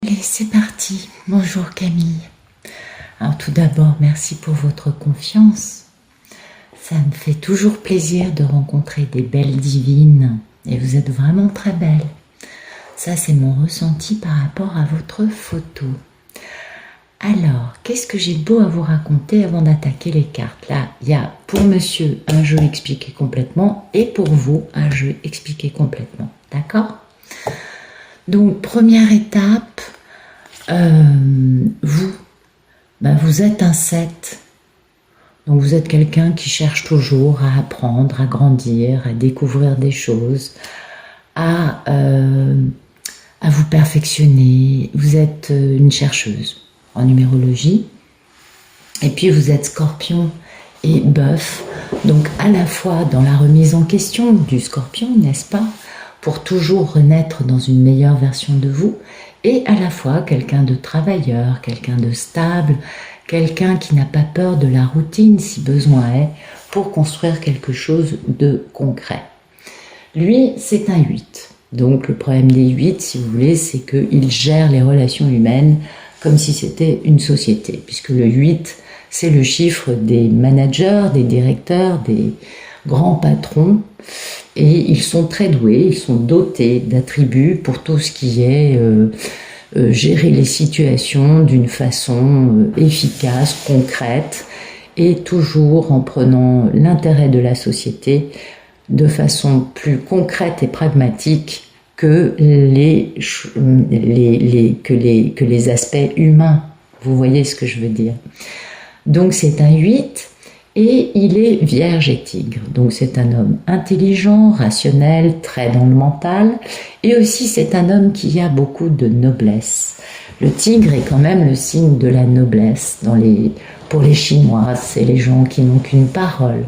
Allez, c'est parti. Bonjour Camille. Alors tout d'abord, merci pour votre confiance. Ça me fait toujours plaisir de rencontrer des belles divines et vous êtes vraiment très belles. Ça, c'est mon ressenti par rapport à votre photo. Alors, qu'est-ce que j'ai beau à vous raconter avant d'attaquer les cartes? Là, il y a pour monsieur un jeu expliqué complètement et pour vous un jeu expliqué complètement. D'accord? Donc, première étape, vous êtes un 7. Donc, vous êtes quelqu'un qui cherche toujours à apprendre, à grandir, à découvrir des choses, à vous perfectionner. Vous êtes une chercheuse en numérologie. Et puis, vous êtes scorpion et bœuf. Donc, à la fois dans la remise en question du scorpion, n'est-ce pas? Pour toujours renaître dans une meilleure version de vous, et à la fois quelqu'un de travailleur, quelqu'un de stable, quelqu'un qui n'a pas peur de la routine si besoin est, pour construire quelque chose de concret. Lui, c'est un 8. Donc le problème des 8, si vous voulez, c'est qu'il gère les relations humaines comme si c'était une société, puisque le 8, c'est le chiffre des managers, des directeurs, des grands patrons, et ils sont très doués, ils sont dotés d'attributs pour tout ce qui est gérer les situations d'une façon efficace, concrète, et toujours en prenant l'intérêt de la société de façon plus concrète et pragmatique que les aspects humains. Vous voyez ce que je veux dire? Donc c'est un 8. Et il est vierge et tigre, donc c'est un homme intelligent, rationnel, très dans le mental, et aussi c'est un homme qui a beaucoup de noblesse. Le tigre est quand même le signe de la noblesse. Pour les Chinois, c'est les gens qui n'ont qu'une parole.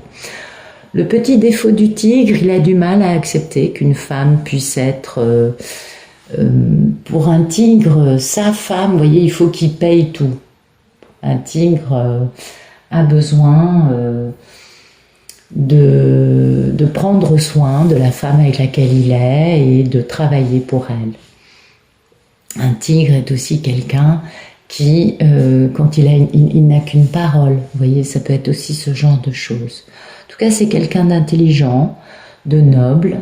Le petit défaut du tigre, il a du mal à accepter qu'une femme puisse être, pour un tigre, sa femme, vous voyez, il faut qu'il paye tout. Un tigre a besoin de prendre soin de la femme avec laquelle il est et de travailler pour elle. Un tigre est aussi quelqu'un qui, quand il n'a qu'une parole, vous voyez, ça peut être aussi ce genre de choses. En tout cas, c'est quelqu'un d'intelligent, de noble,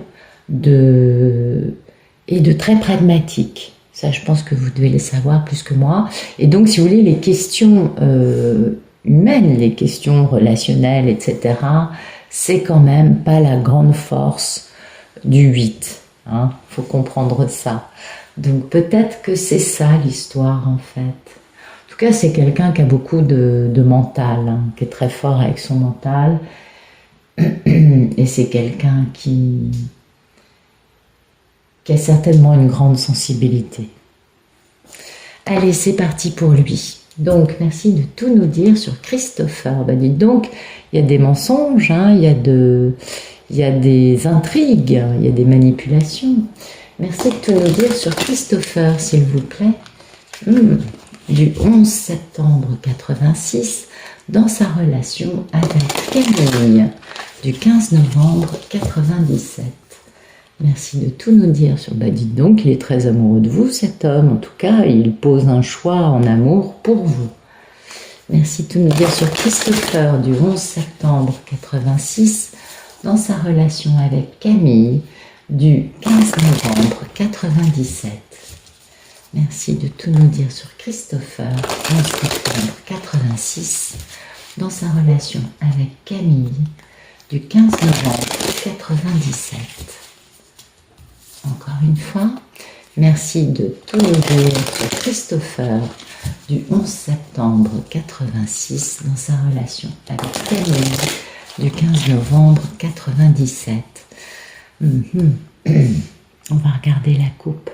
et de très pragmatique. Ça, je pense que vous devez le savoir plus que moi. Et donc, si vous voulez, les questions humaines, les questions relationnelles, etc., c'est quand même pas la grande force du 8. Hein, faut comprendre ça. Donc peut-être que c'est ça l'histoire en fait. En tout cas, c'est quelqu'un qui a beaucoup de mental, hein, qui est très fort avec son mental. Et c'est quelqu'un qui a certainement une grande sensibilité. Allez, c'est parti pour lui. Donc, merci de tout nous dire sur Christopher. Ben, dites donc, il y a des mensonges, hein, il y a des intrigues, il y a des manipulations. Merci de tout nous dire sur Christopher, s'il vous plaît. Du 11 septembre 86, dans sa relation avec Camille, du 15 novembre 97. Merci de tout nous dire sur... Bah dites donc, il est très amoureux de vous, cet homme. En tout cas, il pose un choix en amour pour vous. Merci de tout nous dire sur Christopher, du 11 septembre 86, dans sa relation avec Camille, du 15 novembre 97. Merci de tout nous dire sur Christopher, 11 septembre 86, dans sa relation avec Camille, du 15 novembre 97. Encore une fois, merci de tout nous dire sur Christopher du 11 septembre 86 dans sa relation avec Camille du 15 novembre 97. On va regarder la coupe.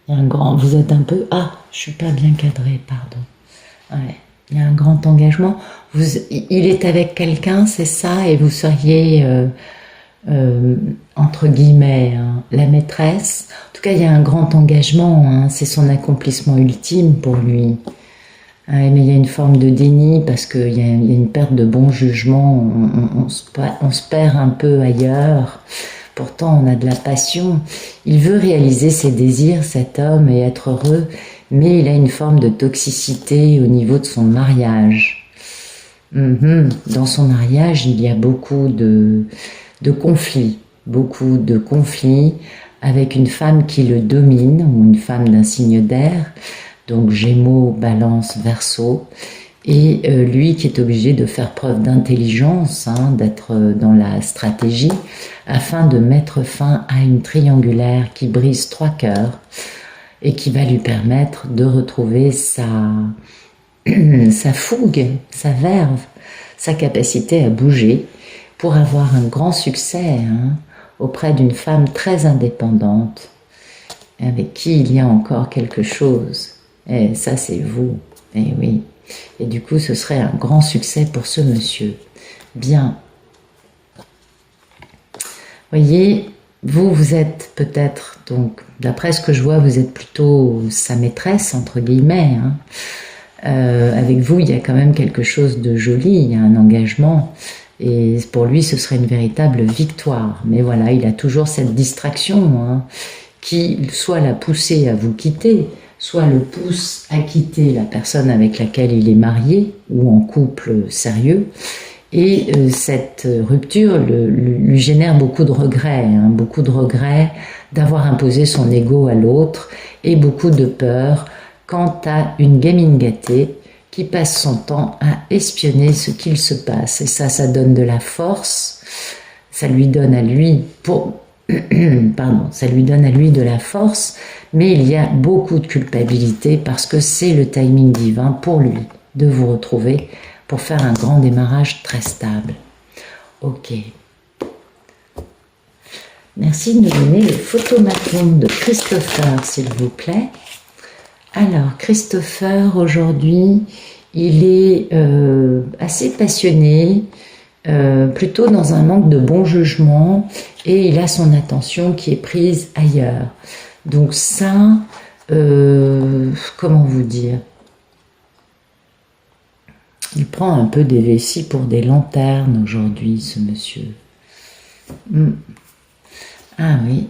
Il y a un grand... Vous êtes un peu... Ah, je suis pas bien cadrée, pardon. Ouais. Il y a un grand engagement. Il est avec quelqu'un, c'est ça, et vous seriez, entre guillemets, hein, la maîtresse. En tout cas, il y a un grand engagement, hein, c'est son accomplissement ultime pour lui. Mais il y a une forme de déni parce qu'il y a une perte de bon jugement, on se perd un peu ailleurs. Pourtant, on a de la passion. Il veut réaliser ses désirs, cet homme, et être heureux, mais il a une forme de toxicité au niveau de son mariage. Dans son mariage, il y a beaucoup de conflits, avec une femme qui le domine, ou une femme d'un signe d'air, donc Gémeaux, Balance, Verseau, et lui qui est obligé de faire preuve d'intelligence, d'être dans la stratégie, afin de mettre fin à une triangulaire qui brise 3 cœurs et qui va lui permettre de retrouver sa fougue, sa verve, sa capacité à bouger pour avoir un grand succès auprès d'une femme très indépendante avec qui il y a encore quelque chose. Et ça, c'est vous. Et oui. Et du coup, ce serait un grand succès pour ce monsieur. Bien. Voyez, vous êtes peut-être, donc, d'après ce que je vois, vous êtes plutôt sa maîtresse, entre guillemets. Avec vous, il y a quand même quelque chose de joli, il y a un engagement. Et pour lui, ce serait une véritable victoire. Mais voilà, il a toujours cette distraction qui soit l'a poussé à vous quitter, soit le pousse à quitter la personne avec laquelle il est marié ou en couple sérieux. Et cette rupture lui génère beaucoup de regrets, d'avoir imposé son ego à l'autre et beaucoup de peur quant à une gamine gâtée qui passe son temps à espionner ce qu'il se passe. Et ça donne de la force, ça lui donne à lui de la force, mais il y a beaucoup de culpabilité parce que c'est le timing divin pour lui de vous retrouver pour faire un grand démarrage très stable. Ok. Merci de me donner le photomaton de Christopher, s'il vous plaît. Alors, Christopher, aujourd'hui, il est assez passionné, plutôt dans un manque de bon jugement, et il a son attention qui est prise ailleurs. Donc ça, comment vous dire? Il prend un peu des vessies pour des lanternes aujourd'hui, ce monsieur. Ah oui.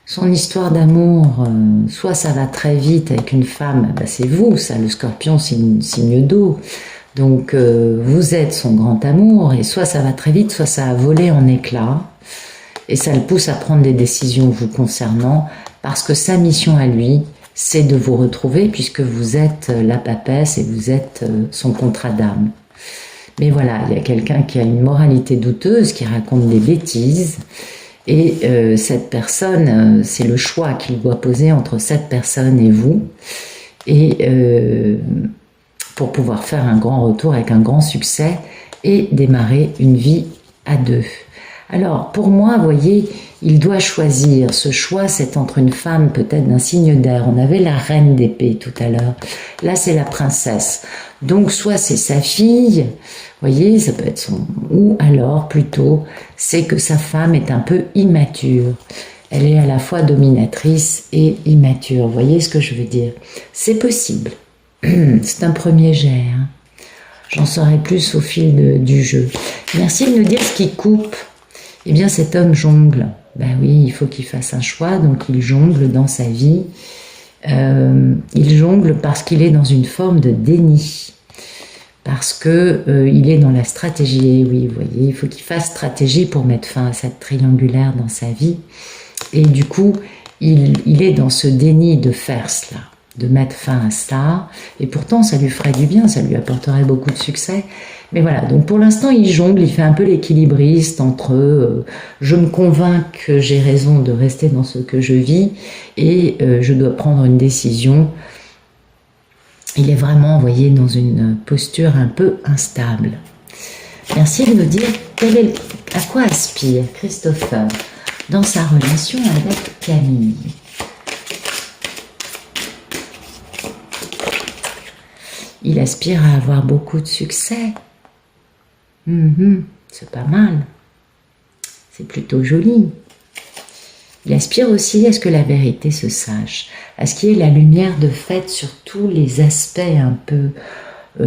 Son histoire d'amour, soit ça va très vite avec une femme, c'est vous, ça, le scorpion, signe d'eau. Donc vous êtes son grand amour, et soit ça va très vite, soit ça a volé en éclats, et ça le pousse à prendre des décisions vous concernant, parce que sa mission à lui, c'est de vous retrouver, puisque vous êtes la papesse et vous êtes son contrat d'âme. Mais voilà, il y a quelqu'un qui a une moralité douteuse, qui raconte des bêtises, et cette personne, c'est le choix qu'il doit poser entre cette personne et vous, et pour pouvoir faire un grand retour avec un grand succès et démarrer une vie à deux. Alors, pour moi, vous voyez, il doit choisir. Ce choix, c'est entre une femme peut-être d'un signe d'air. On avait la reine d'épée tout à l'heure. Là, c'est la princesse. Donc, soit c'est sa fille, vous voyez, ça peut être son... Ou alors, plutôt, c'est que sa femme est un peu immature. Elle est à la fois dominatrice et immature. Vous voyez ce que je veux dire? C'est possible. C'est un premier jet. J'en saurai plus au fil du jeu. Merci de nous dire ce qui coupe. Eh bien, cet homme jongle. Ben oui, il faut qu'il fasse un choix, donc il jongle dans sa vie. Il jongle parce qu'il est dans une forme de déni. Parce que il est dans la stratégie. Oui, vous voyez, il faut qu'il fasse stratégie pour mettre fin à cette triangulaire dans sa vie. Et du coup, il est dans ce déni de faire cela, de mettre fin à ça. Et pourtant, ça lui ferait du bien, ça lui apporterait beaucoup de succès. Mais voilà, donc pour l'instant, il jongle, il fait un peu l'équilibriste entre je me convainc que j'ai raison de rester dans ce que je vis et je dois prendre une décision. Il est vraiment, vous voyez, dans une posture un peu instable. Merci de nous dire à quoi aspire Christopher dans sa relation avec Camille. Il aspire à avoir beaucoup de succès. C'est pas mal. C'est plutôt joli. Il aspire aussi à ce que la vérité se sache, à ce qu'il y ait la lumière de fait sur tous les aspects un peu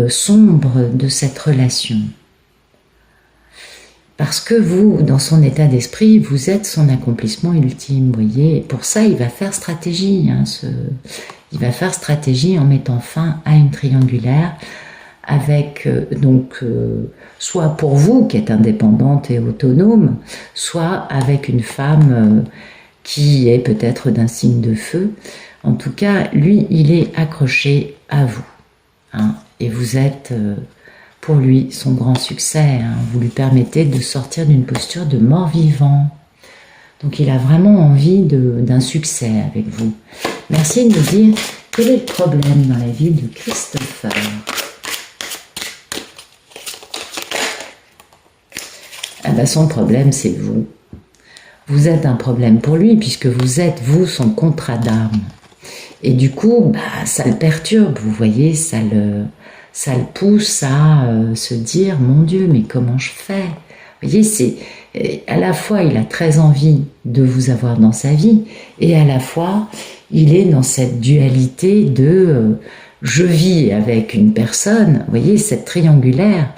sombres de cette relation. Parce que vous, dans son état d'esprit, vous êtes son accomplissement ultime, vous voyez. Et pour ça, il va faire stratégie. Il va faire stratégie en mettant fin à une triangulaire avec, soit pour vous, qui êtes indépendante et autonome, soit avec une femme qui est peut-être d'un signe de feu. En tout cas, lui, il est accroché à vous. Hein, et vous êtes... pour lui, son grand succès, hein, vous lui permettez de sortir d'une posture de mort-vivant. Donc il a vraiment envie d'un succès avec vous. Merci de nous dire quel est le problème dans la vie de Christopher. Ah ben, son problème, c'est vous. Vous êtes un problème pour lui, puisque vous êtes, vous, son contrat d'armes. Et du coup, ça le perturbe, vous voyez, ça le pousse à se dire, mon Dieu, mais comment je fais? Vous voyez, c'est à la fois, il a très envie de vous avoir dans sa vie, et à la fois, il est dans cette dualité de je vis avec une personne, vous voyez, cette triangulaire,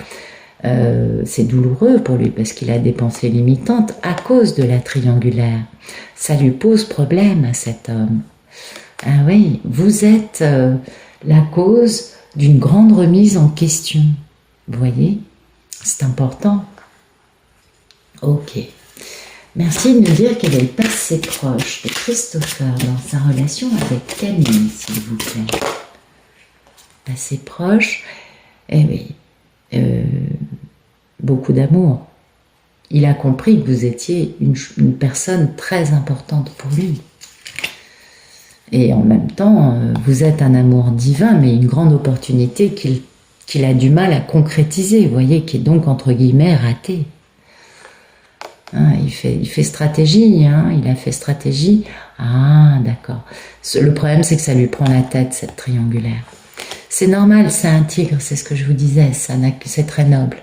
c'est douloureux pour lui parce qu'il a des pensées limitantes à cause de la triangulaire. Ça lui pose problème à cet homme. Ah oui, vous êtes la cause d'une grande remise en question. Vous voyez, c'est important. Ok. Merci de nous dire quel est le passé proche de Christopher dans sa relation avec Camille, s'il vous plaît. Passé proche, eh oui, beaucoup d'amour. Il a compris que vous étiez une personne très importante pour lui. Et en même temps, vous êtes un amour divin, mais une grande opportunité qu'il a du mal à concrétiser, vous voyez, qui est donc, entre guillemets, raté. Hein, il fait stratégie, hein, il a fait stratégie. Ah, d'accord. Le problème, c'est que ça lui prend la tête, cette triangulaire. C'est normal, c'est un tigre, c'est ce que je vous disais, c'est très noble.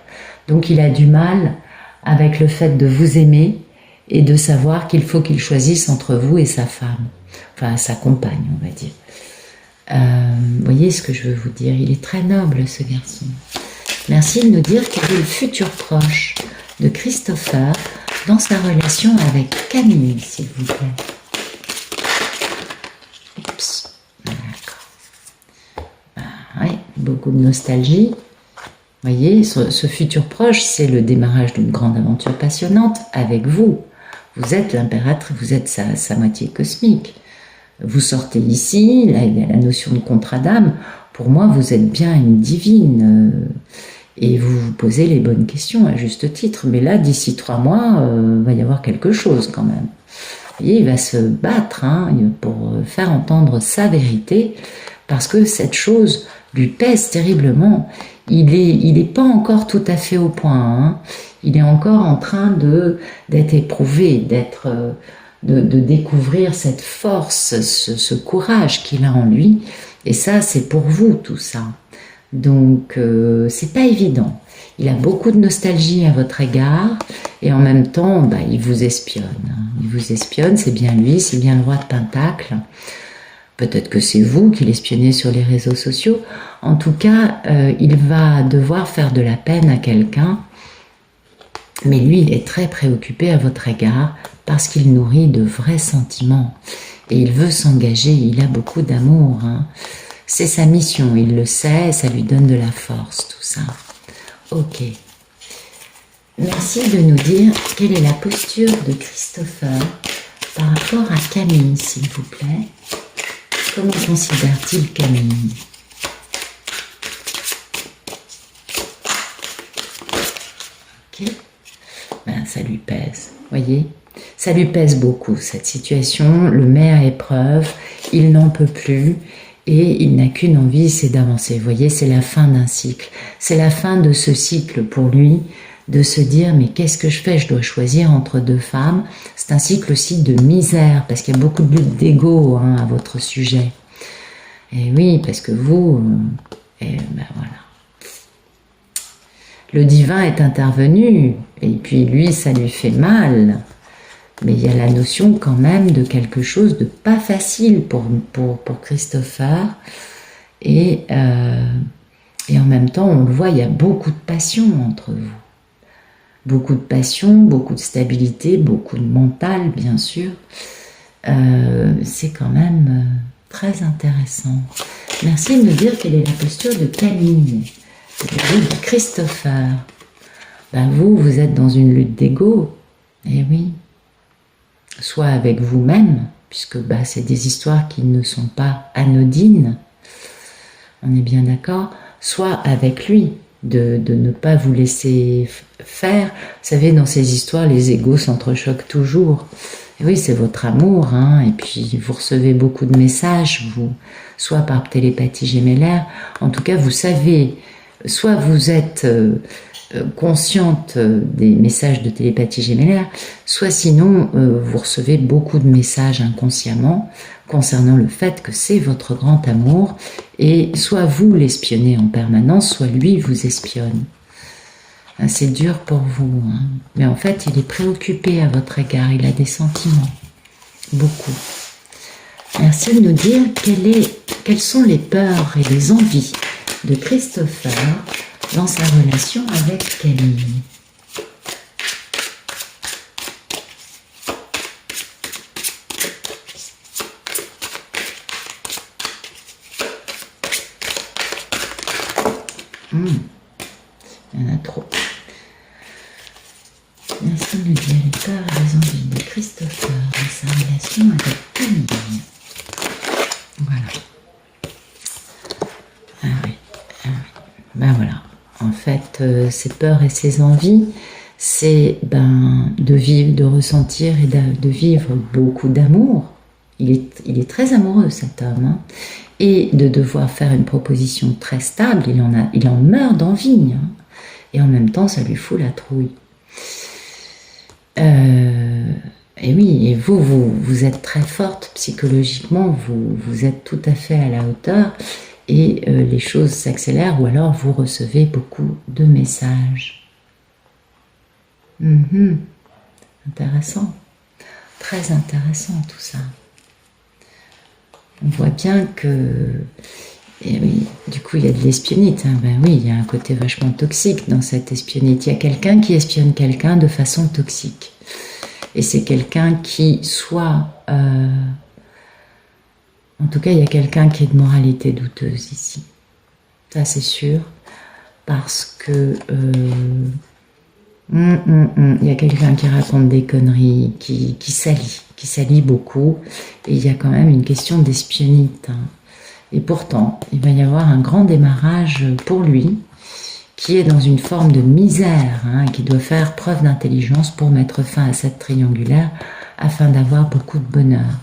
Donc, il a du mal avec le fait de vous aimer et de savoir qu'il faut qu'il choisisse entre vous et sa femme. Enfin, sa compagne, on va dire. Vous voyez ce que je veux vous dire? Il est très noble, ce garçon. Merci de nous dire quel est le futur proche de Christopher dans sa relation avec Camille, s'il vous plaît. Oups. D'accord. Oui, beaucoup de nostalgie. Vous voyez, ce futur proche, c'est le démarrage d'une grande aventure passionnante avec vous. Vous êtes l'impératrice, vous êtes sa moitié cosmique. Vous sortez ici, là il y a la notion de contrat d'âme. Pour moi, vous êtes bien une divine et vous vous posez les bonnes questions à juste titre. Mais là, d'ici 3 mois, va y avoir quelque chose quand même. Vous voyez, il va se battre pour faire entendre sa vérité parce que cette chose lui pèse terriblement. Il est pas encore tout à fait au point. Hein. Il est encore en train d'être éprouvé, de découvrir cette force, ce courage qu'il a en lui. Et ça, c'est pour vous, tout ça. Donc, c'est pas évident. Il a beaucoup de nostalgie à votre égard. Et en même temps, il vous espionne. Hein. Il vous espionne, c'est bien lui, c'est bien le roi de Pentacle. Peut-être que c'est vous qui l'espionnez sur les réseaux sociaux. En tout cas, il va devoir faire de la peine à quelqu'un. Mais lui, il est très préoccupé à votre égard parce qu'il nourrit de vrais sentiments. Et il veut s'engager, il a beaucoup d'amour. Hein. C'est sa mission, il le sait, ça lui donne de la force, tout ça. Ok. Merci de nous dire quelle est la posture de Christopher par rapport à Camille, s'il vous plaît. Comment considère-t-il Camille? Ok. Ça lui pèse, voyez? Ça lui pèse beaucoup, cette situation, le met à épreuve, il n'en peut plus et il n'a qu'une envie, c'est d'avancer. Vous voyez, c'est la fin d'un cycle. C'est la fin de ce cycle pour lui, de se dire, mais qu'est-ce que je fais? Je dois choisir entre 2 femmes. C'est un cycle aussi de misère, parce qu'il y a beaucoup de lutte d'ego à votre sujet. Et oui, parce que vous, voilà. Le divin est intervenu, et puis lui, ça lui fait mal. Mais il y a la notion quand même de quelque chose de pas facile pour Christopher. Et en même temps, on le voit, il y a beaucoup de passion entre vous. Beaucoup de passion, beaucoup de stabilité, beaucoup de mental, bien sûr. C'est quand même très intéressant. Merci de me dire quelle est la posture de Camille, de Christopher. Ben vous êtes dans une lutte d'ego. Eh oui. Soit avec vous-même, puisque c'est des histoires qui ne sont pas anodines. On est bien d'accord. Soit avec lui, de ne pas vous laisser faire. Vous savez, dans ces histoires, les égos s'entrechoquent toujours. Et oui, c'est votre amour, hein, et puis vous recevez beaucoup de messages, vous, soit par télépathie gémellaire, en tout cas, vous savez, soit vous êtes consciente des messages de télépathie gémellaire, soit sinon, vous recevez beaucoup de messages inconsciemment concernant le fait que c'est votre grand amour, et soit vous l'espionnez en permanence, soit lui vous espionne. C'est dur pour vous, hein. Mais en fait, il est préoccupé à votre égard, il a des sentiments, beaucoup. Merci de nous dire quelles sont les peurs et les envies de Christopher dans sa relation avec Camille. Il y en a trop. Merci de nous dire les peurs et les envies de Christopher dans sa relation avec Camille. Voilà. Ah oui. Ben voilà. En fait, ces peurs et ces envies, c'est de vivre, de ressentir et de vivre beaucoup d'amour. Il est très amoureux, cet homme, hein. Et de devoir faire une proposition très stable, il en meurt d'envie, hein. Et en même temps, ça lui fout la trouille. Et oui, et vous êtes très forte psychologiquement, vous êtes tout à fait à la hauteur, et les choses s'accélèrent, ou alors vous recevez beaucoup de messages. Intéressant, très intéressant tout ça. On voit bien que, et oui, du coup il y a de l'espionnite, hein. Ben oui, il y a un côté vachement toxique dans cette espionnite. Il y a quelqu'un qui espionne quelqu'un de façon toxique. Et c'est quelqu'un qui soit... en tout cas, il y a quelqu'un qui est de moralité douteuse ici. Ça, c'est sûr. Parce que... il y a quelqu'un qui raconte des conneries, qui salit beaucoup. Et il y a quand même une question d'espionnite, hein. Et pourtant, il va y avoir un grand démarrage pour lui, qui est dans une forme de misère, hein, qui doit faire preuve d'intelligence pour mettre fin à cette triangulaire, afin d'avoir beaucoup de bonheur.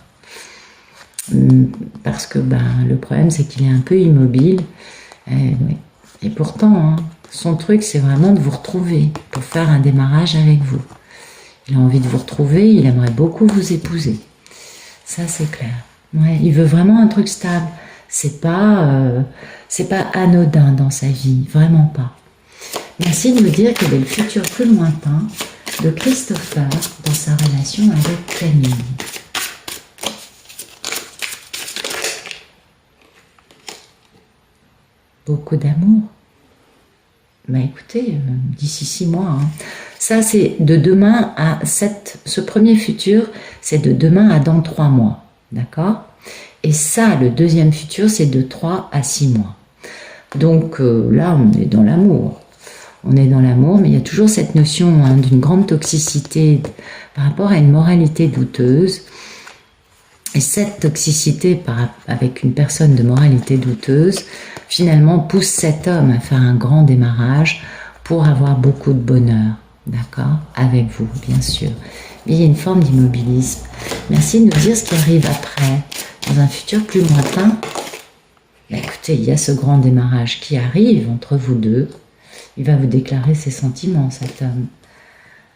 Parce que le problème, c'est qu'il est un peu immobile. Et pourtant, hein, son truc, c'est vraiment de vous retrouver, pour faire un démarrage avec vous. Il a envie de vous retrouver, il aimerait beaucoup vous épouser. Ça, c'est clair. Ouais, il veut vraiment un truc stable. C'est pas anodin dans sa vie, vraiment pas. Merci de me dire quel est le futur plus lointain de Christopher dans sa relation avec Camille. Beaucoup d'amour. Écoutez, d'ici 6 mois. Hein. Ça, c'est de demain à ce premier futur, c'est de demain à dans 3 mois. D'accord ? Et ça, le deuxième futur, c'est de 3 à 6 mois. Donc là, on est dans l'amour. On est dans l'amour, mais il y a toujours cette notion, hein, d'une grande toxicité par rapport à une moralité douteuse. Et cette toxicité avec une personne de moralité douteuse, finalement, pousse cet homme à faire un grand démarrage pour avoir beaucoup de bonheur. D'accord ? Avec vous, bien sûr. Mais il y a une forme d'immobilisme. Merci de nous dire ce qui arrive après, dans un futur plus lointain. Écoutez, il y a ce grand démarrage qui arrive entre vous deux. Il va vous déclarer ses sentiments, cet homme.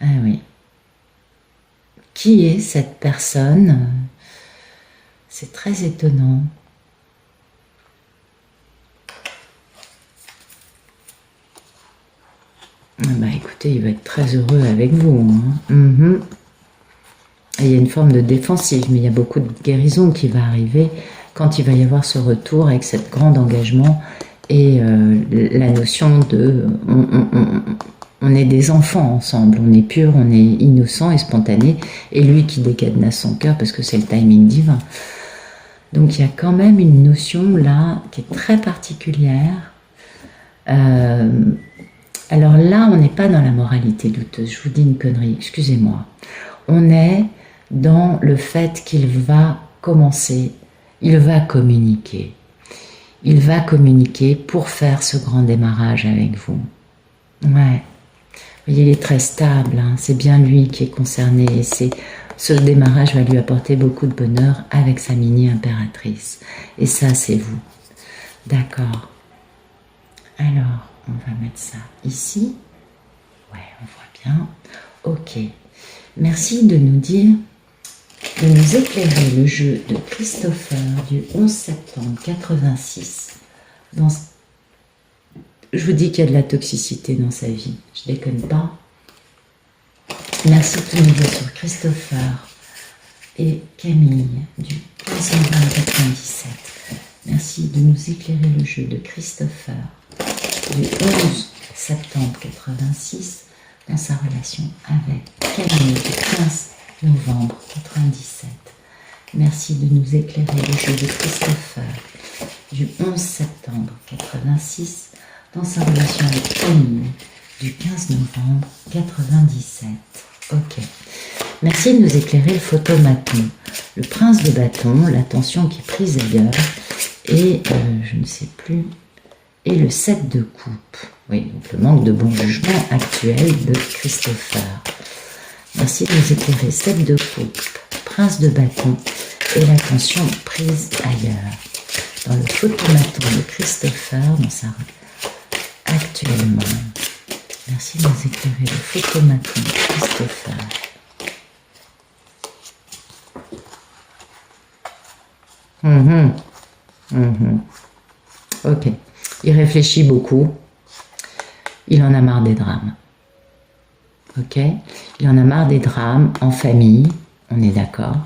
Ah oui. Qui est cette personne ? C'est très étonnant. Écoutez, il va être très heureux avec vous. Hein. Et il y a une forme de défensive, mais il y a beaucoup de guérison qui va arriver quand il va y avoir ce retour avec cet grand engagement et la notion de on est des enfants ensemble, on est pur, on est innocent et spontané, et lui qui décadenasse son cœur parce que c'est le timing divin. Donc il y a quand même une notion là qui est très particulière. Alors là, on n'est pas dans la moralité douteuse, je vous dis une connerie, excusez-moi. On est dans le fait qu'il va commencer, il va communiquer. Il va communiquer pour faire ce grand démarrage avec vous. Ouais. Vous voyez, il est très stable, hein. C'est bien lui qui est concerné et ce démarrage va lui apporter beaucoup de bonheur avec sa mini-impératrice. Et ça, c'est vous. D'accord. Alors, on va mettre ça ici. Ouais, on voit bien. Ok. Merci de nous dire, de nous éclairer le jeu de Christopher du 11 septembre 86. Je vous dis qu'il y a de la toxicité dans sa vie. Je déconne pas. Merci de tout nous dire sur Christopher et Camille du 15 novembre 97. Merci de nous éclairer le jeu de Christopher du 11 septembre 86 dans sa relation avec Camille du 15 novembre 97. Merci de nous éclairer le jeu de Christopher du 11 septembre 86 dans sa relation avec Camille du 15 novembre 97. Ok. Merci de nous éclairer le photomaton, le prince de bâton, l'attention qui est prise ailleurs, et je ne sais plus, et le 7 de coupe. Oui, donc le manque de bon jugement actuel de Christopher. Merci de nous éclairer 7 de coupe, prince de bâton, et l'attention prise ailleurs. Dans le photomaton de Christopher, dans sa actuellement. Merci de nous éclairer le photomaton de Christopher. Ok. Il réfléchit beaucoup. Il en a marre des drames. Ok. Il en a marre des drames en famille. On est d'accord.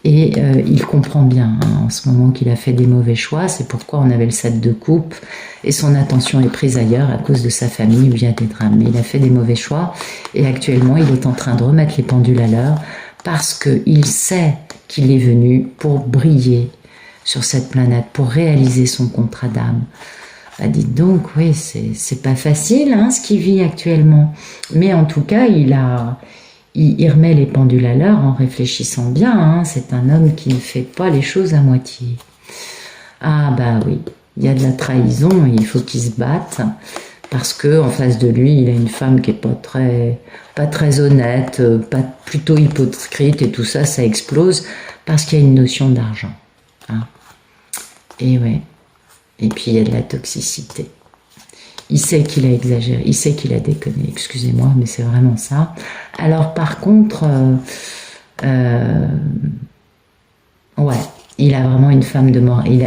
Et il comprend bien hein, en ce moment qu'il a fait des mauvais choix. C'est pourquoi on avait le 7 de coupe. Et son attention est prise ailleurs à cause de sa famille où il y a des drames. Mais il a fait des mauvais choix. Et actuellement, il est en train de remettre les pendules à l'heure parce qu'il sait qu'il est venu pour briller sur cette planète, pour réaliser son contrat d'âme. Bah, dites donc, oui, c'est pas facile hein, ce qu'il vit actuellement. Mais en tout cas, il remet les pendules à l'heure en réfléchissant bien. Hein. C'est un homme qui ne fait pas les choses à moitié. Ah bah oui, il y a de la trahison et il faut qu'il se batte parce que en face de lui, il a une femme qui est pas très honnête, plutôt hypocrite et tout ça, ça explose parce qu'il y a une notion d'argent. Hein. Et ouais. Et puis il y a de la toxicité. Il sait qu'il a exagéré, il sait qu'il a déconné, excusez-moi, mais c'est vraiment ça. Alors par contre, ouais, il a vraiment une femme de mort. Il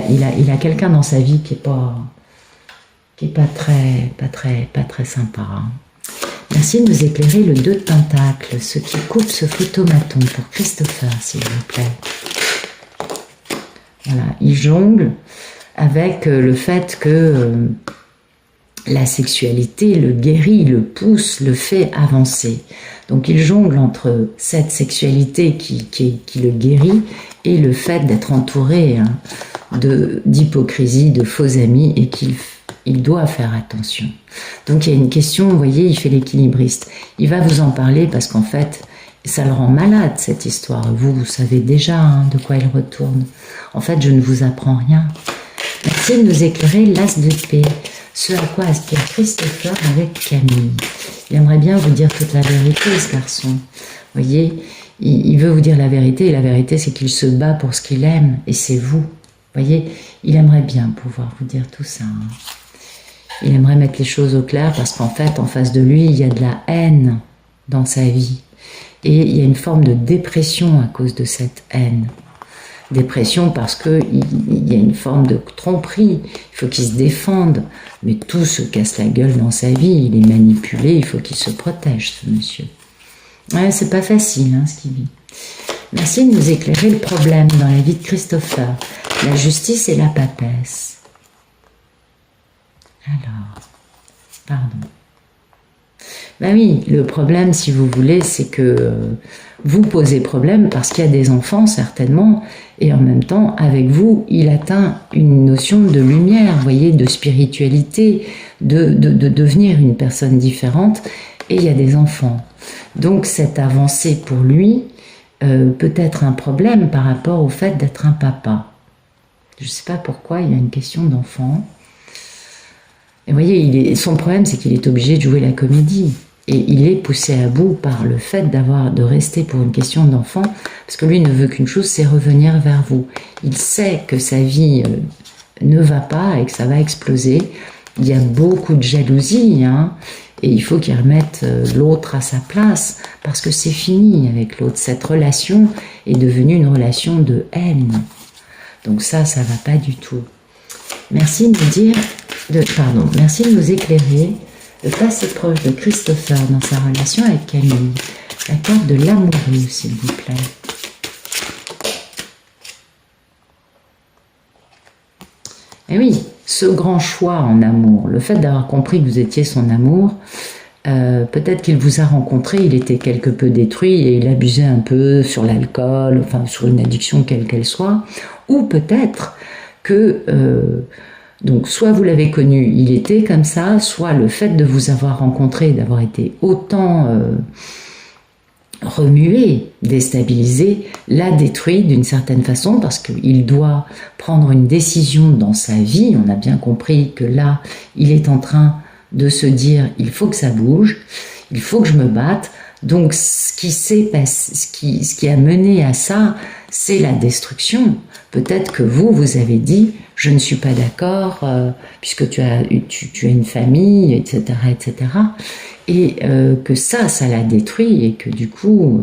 a quelqu'un dans sa vie qui est pas très sympa. Hein. Merci de nous éclairer le 2 de Pentacle, ce qui coupe ce photomaton pour Christopher, s'il vous plaît. Voilà, il jongle avec le fait que la sexualité le guérit, le pousse, le fait avancer. Donc il jongle entre cette sexualité qui le guérit et le fait d'être entouré hein, d'hypocrisie, de faux amis et qu'il doit faire attention. Donc il y a une question, vous voyez, il fait l'équilibriste. Il va vous en parler parce qu'en fait, ça le rend malade cette histoire. Vous savez déjà hein, de quoi il retourne. En fait, je ne vous apprends rien. Merci de nous éclairer l'as d'épée, ce à quoi aspire Christopher avec Camille. Il aimerait bien vous dire toute la vérité, ce garçon. Vous voyez, il veut vous dire la vérité, et la vérité, c'est qu'il se bat pour ce qu'il aime, et c'est vous. Vous voyez, il aimerait bien pouvoir vous dire tout ça. Hein. Il aimerait mettre les choses au clair, parce qu'en fait, en face de lui, il y a de la haine dans sa vie. Et il y a une forme de dépression à cause de cette haine. Dépression parce qu'il y a une forme de tromperie, il faut qu'il se défende, mais tout se casse la gueule dans sa vie, il est manipulé, il faut qu'il se protège ce monsieur. Ouais, c'est pas facile hein, ce qu'il vit. Merci de nous éclairer le problème dans la vie de Christopher. La justice et la papesse. Alors, pardon. Ben oui, le problème, si vous voulez, c'est que vous posez problème parce qu'il y a des enfants, certainement, et en même temps, avec vous, il atteint une notion de lumière, vous voyez, de spiritualité, de devenir une personne différente, et il y a des enfants. Donc, cette avancée pour lui peut être un problème par rapport au fait d'être un papa. Je ne sais pas pourquoi, il y a une question d'enfant. Et vous voyez, son problème, c'est qu'il est obligé de jouer la comédie. Et il est poussé à bout par le fait de rester pour une question d'enfant, parce que lui ne veut qu'une chose, c'est revenir vers vous. Il sait que sa vie ne va pas et que ça va exploser. Il y a beaucoup de jalousie, hein, et il faut qu'il remette l'autre à sa place, parce que c'est fini avec l'autre. Cette relation est devenue une relation de haine. Donc ça va pas du tout. Merci de nous dire, merci de nous éclairer le passé proche de Christopher dans sa relation avec Camille. La carte de l'amoureux, s'il vous plaît. Et oui, ce grand choix en amour, le fait d'avoir compris que vous étiez son amour, peut-être qu'il vous a rencontré, il était quelque peu détruit et il abusait un peu sur l'alcool, enfin sur une addiction quelle qu'elle soit, ou peut-être que... donc, soit vous l'avez connu, il était comme ça, soit le fait de vous avoir rencontré, d'avoir été autant remué, déstabilisé, l'a détruit d'une certaine façon parce qu'il doit prendre une décision dans sa vie. On a bien compris que là, il est en train de se dire, il faut que ça bouge, il faut que je me batte. Donc, ce qui a mené à ça, c'est la destruction. Peut-être que vous avez dit, je ne suis pas d'accord, puisque tu as une famille, etc., etc. Et que ça l'a détruit et que du coup,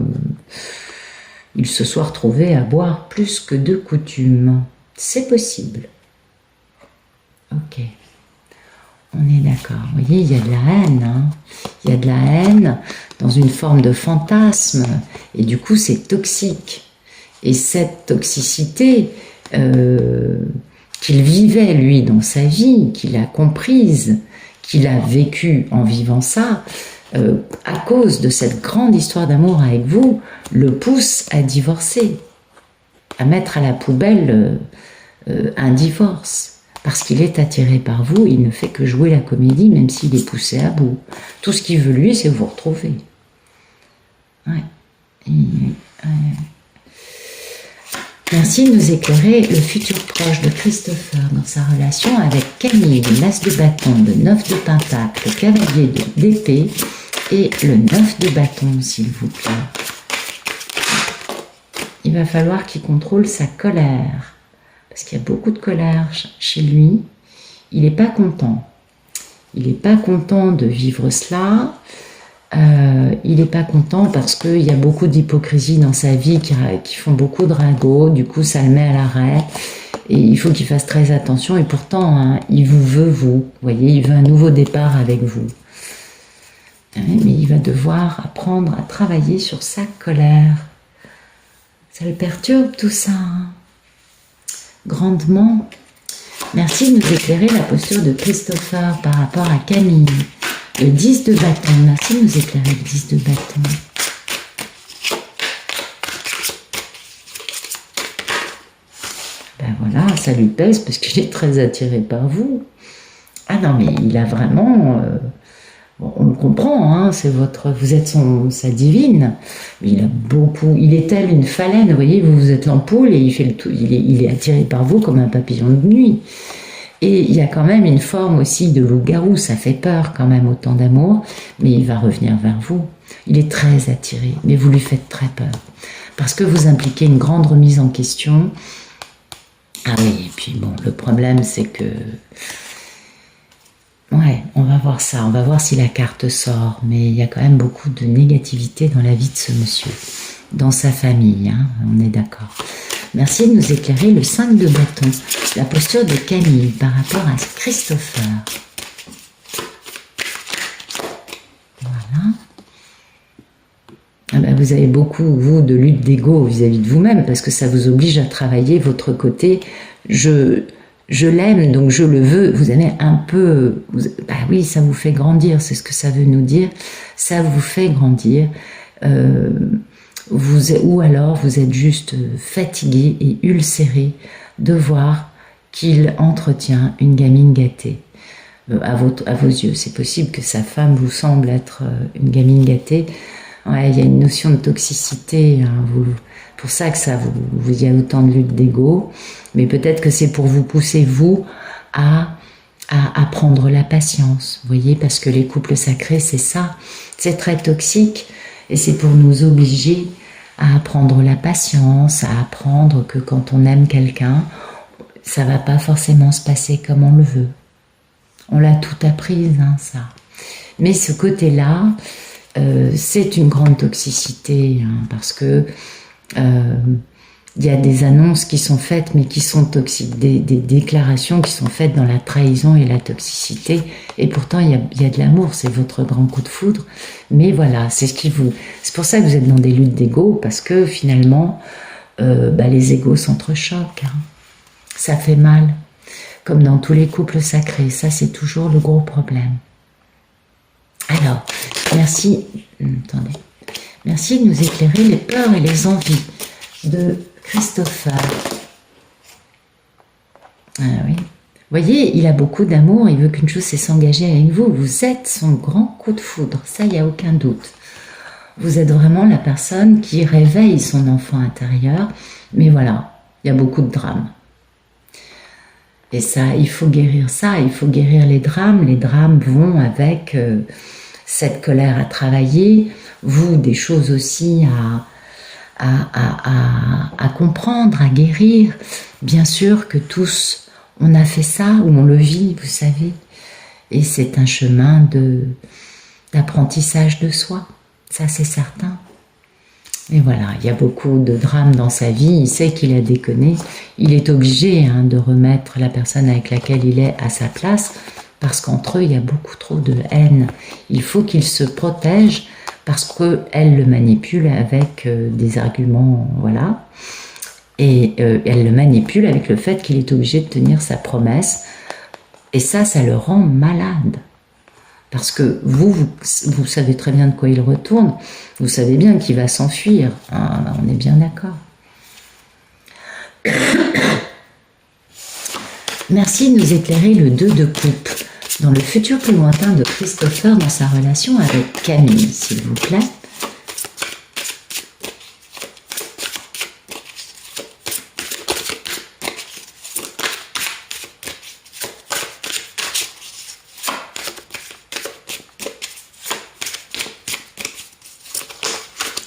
il se soit retrouvé à boire plus que de coutume. C'est possible. Ok. On est d'accord. Vous voyez, il y a de la haine. Hein. Il y a de la haine dans une forme de fantasme. Et du coup, c'est toxique. Et cette toxicité qu'il vivait, lui, dans sa vie, qu'il a comprise, qu'il a vécue en vivant ça, à cause de cette grande histoire d'amour avec vous, le pousse à divorcer, à mettre à la poubelle un divorce. Parce qu'il est attiré par vous, il ne fait que jouer la comédie, même s'il est poussé à bout. Tout ce qu'il veut, lui, c'est vous retrouver. Ouais. Merci de nous éclairer le futur proche de Christopher dans sa relation avec Camille, l'as de bâton, le 9 de pentacle, le cavalier d'épée et le 9 de bâton, s'il vous plaît. Il va falloir qu'il contrôle sa colère. Parce qu'il y a beaucoup de colère chez lui, il n'est pas content. Il n'est pas content de vivre cela, il n'est pas content parce qu'il y a beaucoup d'hypocrisie dans sa vie qui font beaucoup de ragots, du coup ça le met à l'arrêt, et il faut qu'il fasse très attention, et pourtant hein, il vous veut vous, voyez, il veut un nouveau départ avec vous. Mais il va devoir apprendre à travailler sur sa colère. Ça le perturbe tout ça, hein, grandement. Merci de nous éclairer la posture de Christopher par rapport à Camille. Le 10 de bâton. Merci de nous éclairer le 10 de bâton. Ben voilà, ça lui pèse parce qu'il est très attiré par vous. Ah non, mais il a vraiment... bon, on le comprend, hein, vous êtes sa divine, mais il est tel une phalène, vous voyez, vous êtes l'ampoule et il fait le tout, il est attiré par vous comme un papillon de nuit. Et il y a quand même une forme aussi de loup-garou, ça fait peur quand même autant d'amour, mais il va revenir vers vous. Il est très attiré, mais vous lui faites très peur, parce que vous impliquez une grande remise en question. Ah oui, et puis bon, le problème c'est que... Ouais, on va voir ça, on va voir si la carte sort, mais il y a quand même beaucoup de négativité dans la vie de ce monsieur, dans sa famille, hein, on est d'accord. Merci de nous éclairer le 5 de bâton, la posture de Camille par rapport à Christopher. Voilà. ah ben vous avez beaucoup, vous, de lutte d'ego vis-à-vis de vous-même, parce que ça vous oblige à travailler votre côté. Je l'aime, donc je le veux. Vous avez un peu... bah oui, ça vous fait grandir, c'est ce que ça veut nous dire. Ça vous fait grandir. Ou alors vous êtes juste fatigué et ulcéré de voir qu'il entretient une gamine gâtée. À vos yeux, c'est possible que sa femme vous semble être une gamine gâtée. Ouais, il y a une notion de toxicité, hein, pour ça que il y a autant de lutte d'ego, mais peut-être que c'est pour vous pousser, vous, à apprendre la patience, vous voyez, parce que les couples sacrés, c'est ça, c'est très toxique, et c'est pour nous obliger à apprendre la patience, à apprendre que quand on aime quelqu'un, ça va pas forcément se passer comme on le veut. On l'a tout appris, hein, ça. Mais ce côté-là, c'est une grande toxicité, hein, parce que il y a des annonces qui sont faites, mais qui sont toxiques, des déclarations qui sont faites dans la trahison et la toxicité, et pourtant il y a de l'amour, c'est votre grand coup de foudre, mais voilà, c'est pour ça que vous êtes dans des luttes d'ego, parce que finalement, les égos s'entrechoquent, hein. Ça fait mal, comme dans tous les couples sacrés, ça c'est toujours le gros problème. Alors, merci de nous éclairer les peurs et les envies de Christopher. Ah oui. Vous voyez, il a beaucoup d'amour, il veut qu'une chose, c'est s'engager avec vous. Vous êtes son grand coup de foudre, ça, il n'y a aucun doute. Vous êtes vraiment la personne qui réveille son enfant intérieur, mais voilà, il y a beaucoup de drames. Et ça, il faut guérir ça, il faut guérir les drames. Les drames vont avec cette colère à travailler, vous, des choses aussi à comprendre, à guérir. Bien sûr que tous, on a fait ça, ou on le vit, vous savez. Et c'est un chemin d'apprentissage de soi, ça c'est certain. Mais voilà, il y a beaucoup de drames dans sa vie, il sait qu'il a déconné, il est obligé de remettre la personne avec laquelle il est à sa place, parce qu'entre eux, il y a beaucoup trop de haine. Il faut qu'il se protège, parce qu'elle le manipule avec des arguments, voilà. Et elle le manipule avec le fait qu'il est obligé de tenir sa promesse. Et ça le rend malade. Parce que vous savez très bien de quoi il retourne. Vous savez bien qu'il va s'enfuir. Ah, on est bien d'accord. Merci de nous éclairer le 2 de coupe dans le futur plus lointain de Christopher dans sa relation avec Camille, s'il vous plaît.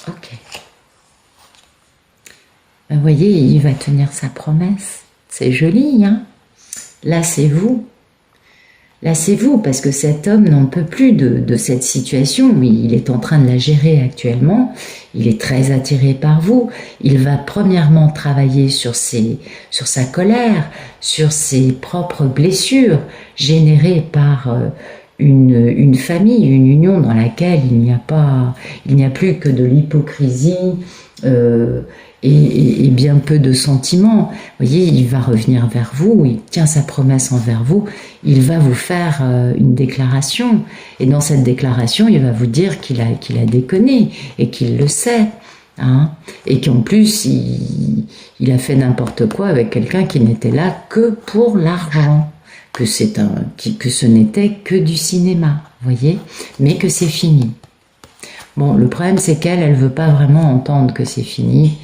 Ok. Vous voyez, il va tenir sa promesse. C'est joli, hein? Là, c'est vous. Là, c'est vous, parce que cet homme n'en peut plus de cette situation. Il est en train de la gérer actuellement. Il est très attiré par vous. Il va premièrement travailler sur sa colère, sur ses propres blessures générées par une famille, une union dans laquelle il n'y a plus que de l'hypocrisie, et bien peu de sentiments. Vous voyez, il va revenir vers vous, il tient sa promesse envers vous, il va vous faire une déclaration, et dans cette déclaration, il va vous dire qu'il a déconné, et qu'il le sait, hein, et qu'en plus, il a fait n'importe quoi avec quelqu'un qui n'était là que pour l'argent, que ce n'était que du cinéma, vous voyez, mais que c'est fini. Bon, le problème, c'est qu'elle veut pas vraiment entendre que c'est fini,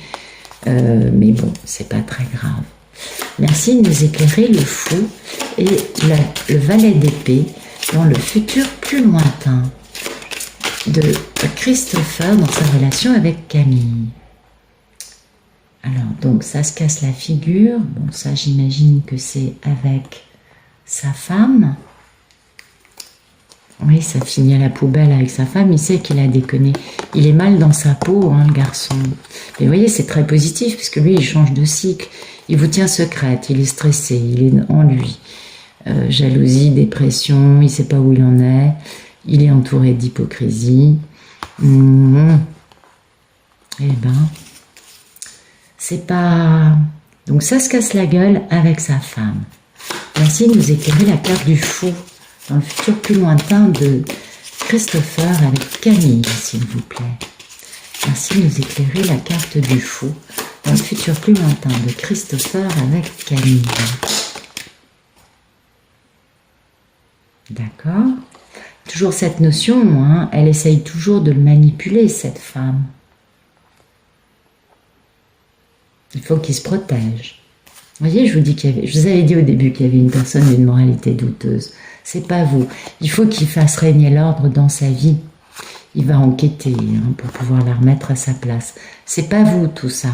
mais bon, c'est pas très grave. Merci de nous éclairer le fou et le valet d'épée dans le futur plus lointain de Christopher dans sa relation avec Camille. Alors, donc, ça se casse la figure. Bon, ça, j'imagine que c'est avec sa femme. Oui, ça finit à la poubelle avec sa femme, il sait qu'il a déconné. Il est mal dans sa peau, hein, le garçon. Mais vous voyez, c'est très positif, parce que lui, il change de cycle. Il vous tient secrète, il est stressé, il est en lui. Jalousie, dépression, il ne sait pas où il en est. Il est entouré d'hypocrisie. c'est pas... Donc ça se casse la gueule avec sa femme. Merci de nous éclairer la carte du fou dans le futur plus lointain de Christopher avec Camille, s'il vous plaît. Merci de nous éclairer la carte du fou dans le futur plus lointain de Christopher avec Camille. D'accord? Toujours cette notion, hein, elle essaye toujours de le manipuler, cette femme. Il faut qu'il se protège. Vous voyez, je vous dis je vous avais dit au début qu'il y avait une personne d'une moralité douteuse. C'est pas vous. Il faut qu'il fasse régner l'ordre dans sa vie. Il va enquêter hein, pour pouvoir la remettre à sa place. C'est pas vous tout ça.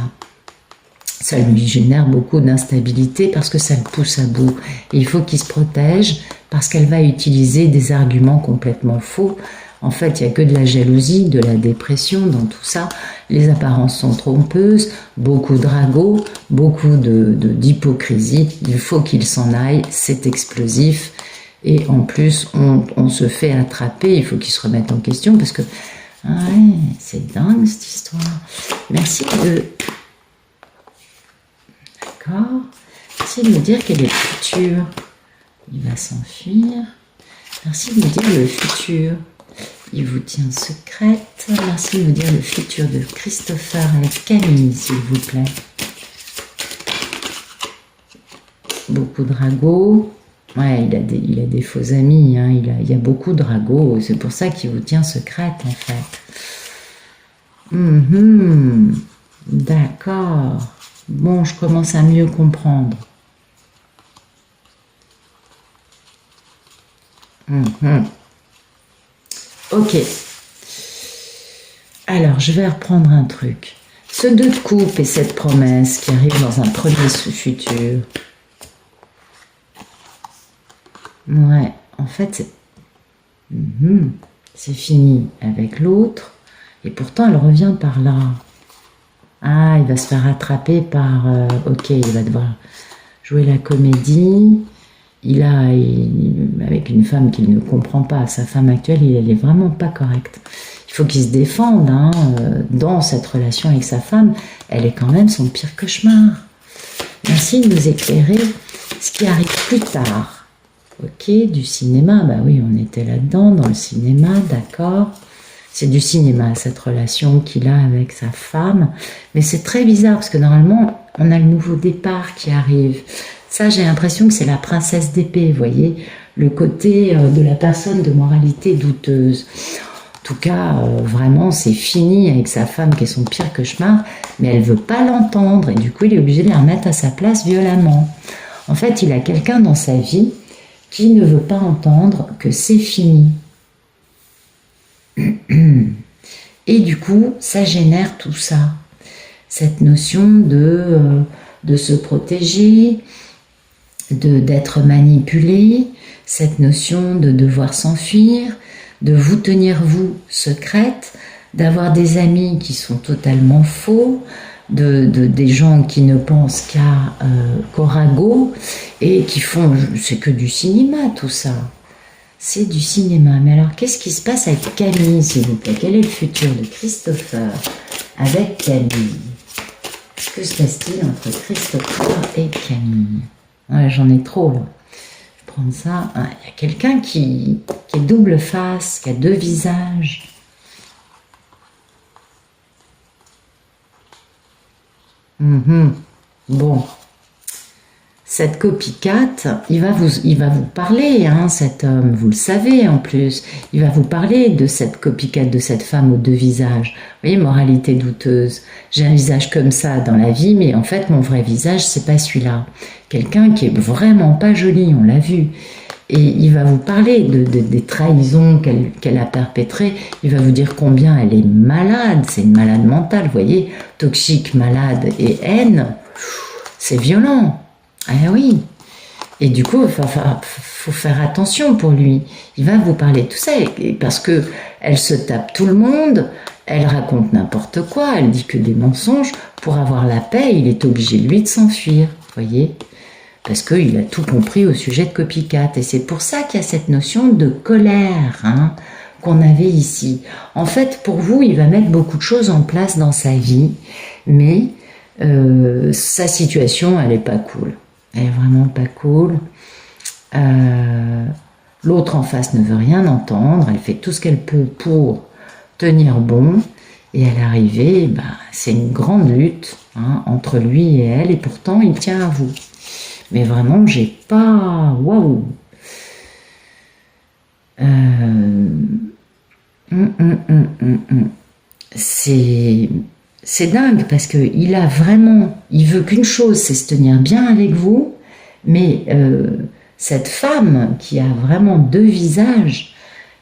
Ça lui génère beaucoup d'instabilité parce que ça le pousse à bout. Et il faut qu'il se protège parce qu'elle va utiliser des arguments complètement faux. En fait, il n'y a que de la jalousie, de la dépression dans tout ça. Les apparences sont trompeuses, beaucoup de ragots, beaucoup d'hypocrisie. Il faut qu'il s'en aille, c'est explosif. Et en plus, on se fait attraper, il faut qu'il se remette en question parce que... Ouais, c'est dingue cette histoire. Merci de... D'accord. Merci de me dire quel est le futur. Il va s'enfuir. Merci de me dire le futur. Il vous tient secrète. Merci de me dire le futur de Christopher avec Camille, s'il vous plaît. Beaucoup de ragots. Ouais, il a des faux amis. Hein. Il y a beaucoup de ragots. C'est pour ça qu'il vous tient secrète, en fait. D'accord. Bon, je commence à mieux comprendre. Ok. Alors, je vais reprendre un truc. Ce 2 de coupe et cette promesse qui arrive dans un premier futur. Ouais, en fait, c'est fini avec l'autre. Et pourtant, elle revient par là. Ah, il va se faire attraper par... ok, il va devoir jouer la comédie. Avec une femme qu'il ne comprend pas, sa femme actuelle, elle est vraiment pas correcte. Il faut qu'il se défende hein, dans cette relation avec sa femme. Elle est quand même son pire cauchemar. Merci de nous éclairer ce qui arrive plus tard. Ok, du cinéma, bah oui, on était là-dedans, dans le cinéma, d'accord. C'est du cinéma, cette relation qu'il a avec sa femme. Mais c'est très bizarre, parce que normalement, on a le nouveau départ qui arrive. Ça, j'ai l'impression que c'est la princesse d'épée, vous voyez, le côté de la personne de moralité douteuse. En tout cas, vraiment, c'est fini avec sa femme qui est son pire cauchemar, mais elle veut pas l'entendre, et du coup, il est obligé de la remettre à sa place violemment. En fait, il a quelqu'un dans sa vie qui ne veut pas entendre que c'est fini. Et du coup, ça génère tout ça. Cette notion de se protéger, d'être manipulé, cette notion de devoir s'enfuir, de vous tenir vous secrète, d'avoir des amis qui sont totalement faux, des gens qui ne pensent qu'au ragot et qui font, c'est que du cinéma tout ça. C'est du cinéma. Mais alors, qu'est-ce qui se passe avec Camille, s'il vous plaît? Quel est le futur de Christopher avec Camille? Que se passe-t-il entre Christopher et Camille? Ouais, j'en ai trop, là. Je vais prendre ça. Il y a quelqu'un qui est double face, qui a 2 visages. Bon. Cette copycat, il va vous parler, hein, cet homme, vous le savez en plus. Il va vous parler de cette copycat, de cette femme aux 2 visages. Vous voyez, moralité douteuse. J'ai un visage comme ça dans la vie, mais en fait, mon vrai visage, c'est pas celui-là. Quelqu'un qui est vraiment pas joli, on l'a vu. Et il va vous parler des trahisons qu'elle a perpétrées. Il va vous dire combien elle est malade. C'est une malade mentale, vous voyez. Toxique, malade et haine, c'est violent. Ah oui, et du coup, il faut faire attention pour lui. Il va vous parler de tout ça, parce que elle se tape tout le monde, elle raconte n'importe quoi, elle dit que des mensonges. Pour avoir la paix, il est obligé, lui, de s'enfuir, vous voyez, parce qu'il a tout compris au sujet de copycat. Et c'est pour ça qu'il y a cette notion de colère hein, qu'on avait ici. En fait, pour vous, il va mettre beaucoup de choses en place dans sa vie, mais... sa situation, elle est pas cool. Elle est vraiment pas cool. L'autre en face ne veut rien entendre. Elle fait tout ce qu'elle peut pour tenir bon. Et à l'arrivée, c'est une grande lutte entre lui et elle. Et pourtant, il tient à vous. Mais vraiment, j'ai pas... Waouh. C'est dingue parce que il veut qu'une chose, c'est se tenir bien avec vous, mais cette femme qui a vraiment deux visages,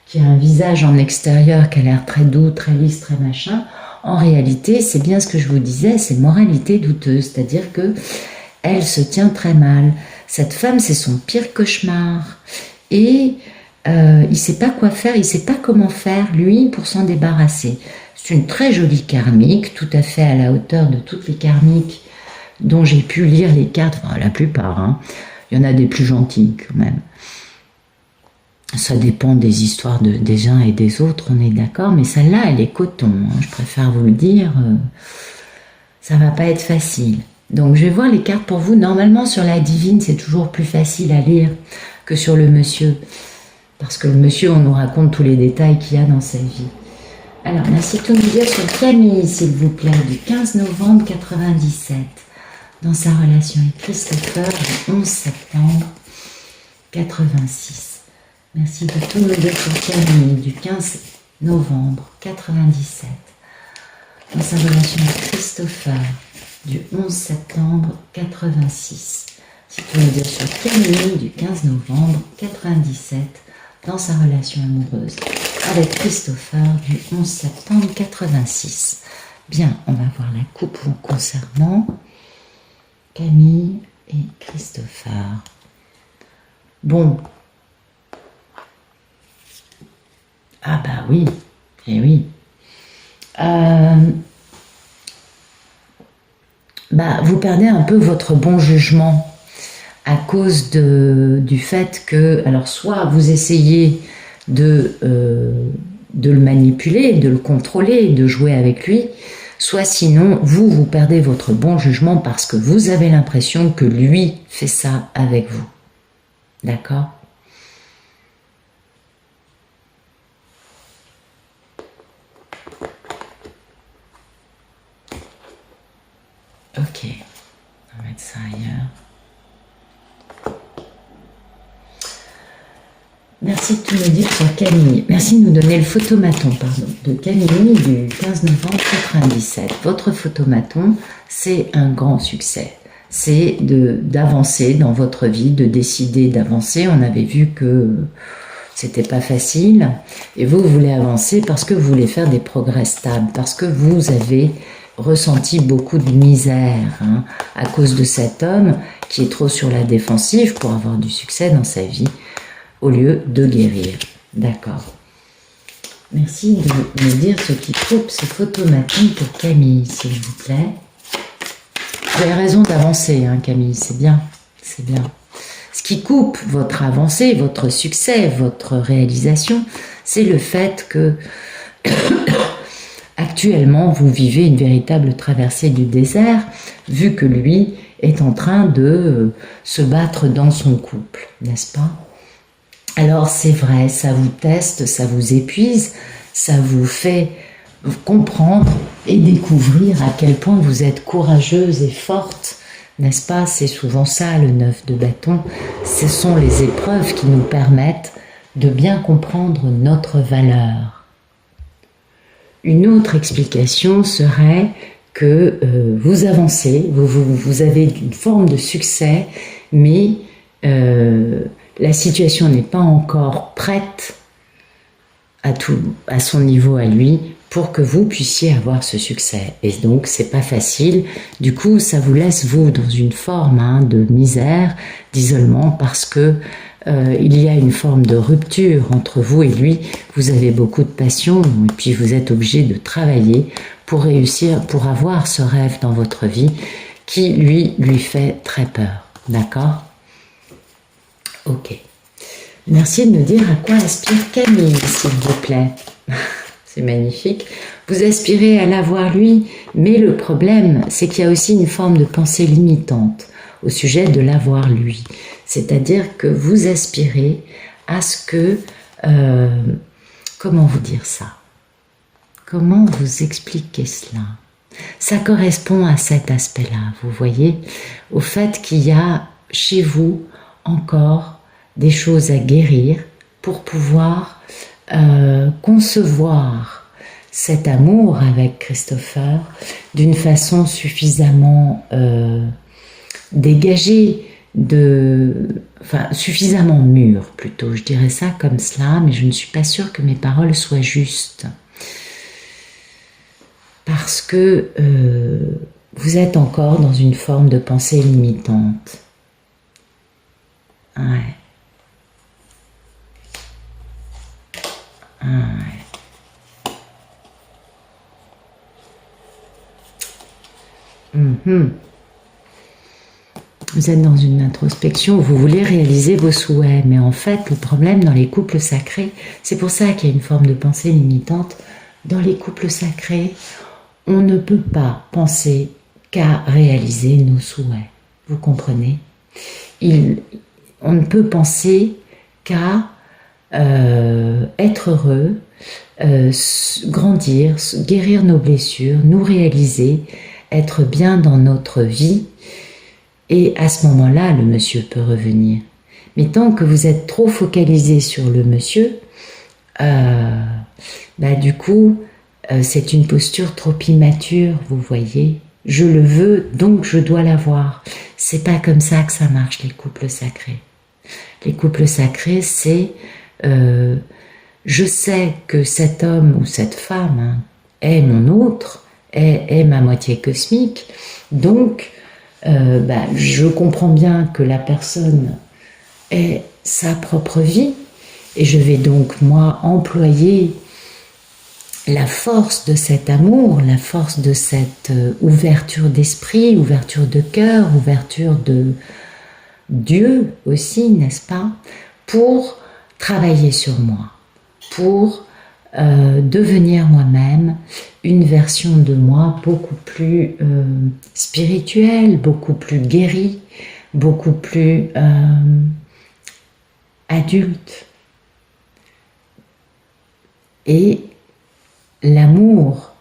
qui a un visage en extérieur qui a l'air très doux, très lisse, très machin, en réalité, c'est bien ce que je vous disais, c'est moralité douteuse, c'est-à-dire que elle se tient très mal. Cette femme, c'est son pire cauchemar. Et il ne sait pas quoi faire, il ne sait pas comment faire, lui, pour s'en débarrasser. C'est une très jolie karmique, tout à fait à la hauteur de toutes les karmiques dont j'ai pu lire les cartes, enfin la plupart. Il y en a des plus gentilles quand même. Ça dépend des histoires des uns et des autres, on est d'accord, mais celle-là, elle est coton, je préfère vous le dire. Ça va pas être facile. Donc je vais voir les cartes pour vous. Normalement sur la divine c'est toujours plus facile à lire que sur le monsieur. Parce que le monsieur on nous raconte tous les détails qu'il y a dans sa vie. Alors merci de tout nous dire sur Camille s'il vous plaît du 15 novembre 97. Dans sa relation avec Christopher du 11 septembre 86. Merci de tout nous dire sur Camille du 15 novembre 97. Dans sa relation avec Christopher du 11 septembre 86. Si tu veux dire sur Camille du 15 novembre 97 dans sa relation amoureuse avec Christopher du 11 septembre 86. Bien, on va voir la coupe vous concernant Camille et Christopher. Bon. Ah bah oui, et oui. Vous perdez un peu votre bon jugement à cause du fait que, alors soit vous essayez de le manipuler, de le contrôler, de jouer avec lui, soit sinon vous perdez votre bon jugement parce que vous avez l'impression que lui fait ça avec vous. D'accord ? Ok, on va mettre ça ailleurs. Merci de tout me dire sur Camille. Merci de nous donner le photomaton, de Camille du 15 novembre 97. Votre photomaton, c'est un grand succès. C'est d'avancer dans votre vie, de décider d'avancer. On avait vu que c'était pas facile. Et vous voulez avancer parce que vous voulez faire des progrès stables, parce que vous avez ressenti beaucoup de misère à cause de cet homme qui est trop sur la défensive pour avoir du succès dans sa vie au lieu de guérir. D'accord. Merci de me dire ce qui coupe ce photomaton pour Camille, s'il vous plaît. Vous avez raison d'avancer, Camille, c'est bien, c'est bien. Ce qui coupe votre avancée, votre succès, votre réalisation, c'est le fait que actuellement, vous vivez une véritable traversée du désert, vu que lui est en train de se battre dans son couple, n'est-ce pas? Alors c'est vrai, ça vous teste, ça vous épuise, ça vous fait comprendre et découvrir à quel point vous êtes courageuse et forte, n'est-ce pas? C'est souvent ça le 9 de bâton, ce sont les épreuves qui nous permettent de bien comprendre notre valeur. Une autre explication serait que vous avancez, vous avez une forme de succès, mais la situation n'est pas encore prête à son niveau à lui pour que vous puissiez avoir ce succès. Et donc, c'est pas facile. Du coup, ça vous laisse, vous, dans une forme de misère, d'isolement, parce que il y a une forme de rupture entre vous et lui. Vous avez beaucoup de passion, et puis vous êtes obligé de travailler pour réussir, pour avoir ce rêve dans votre vie qui, lui fait très peur. D'accord ? Ok. Merci de me dire à quoi aspire Camille, s'il vous plaît. C'est magnifique. Vous aspirez à l'avoir lui, mais le problème, c'est qu'il y a aussi une forme de pensée limitante au sujet de l'avoir lui. C'est-à-dire que vous aspirez à ce que... comment vous dire ça? Comment vous expliquer cela? Ça correspond à cet aspect-là, vous voyez, au fait qu'il y a chez vous encore des choses à guérir pour pouvoir concevoir cet amour avec Christopher d'une façon suffisamment dégagée, suffisamment mûre plutôt, je dirais ça comme cela, mais je ne suis pas sûre que mes paroles soient justes. Parce que vous êtes encore dans une forme de pensée limitante. Ouais. Ouais. Vous êtes dans une introspection où vous voulez réaliser vos souhaits, mais en fait, le problème dans les couples sacrés, c'est pour ça qu'il y a une forme de pensée limitante. Dans les couples sacrés, on ne peut pas penser qu'à réaliser nos souhaits. Vous comprenez? On ne peut penser qu'à être heureux, grandir, guérir nos blessures, nous réaliser, être bien dans notre vie. Et à ce moment-là, le monsieur peut revenir. Mais tant que vous êtes trop focalisé sur le monsieur, du coup, c'est une posture trop immature, vous voyez. Je le veux, donc je dois l'avoir. C'est pas comme ça que ça marche, les couples sacrés. Les couples sacrés, c'est je sais que cet homme ou cette femme est mon autre, est ma moitié cosmique, donc je comprends bien que la personne ait sa propre vie, et je vais donc, moi, employer la force de cet amour, la force de cette ouverture d'esprit, ouverture de cœur, ouverture de Dieu aussi, n'est-ce pas, pour travailler sur moi, pour devenir moi-même une version de moi beaucoup plus spirituelle, beaucoup plus guérie, beaucoup plus adulte. Et l'amour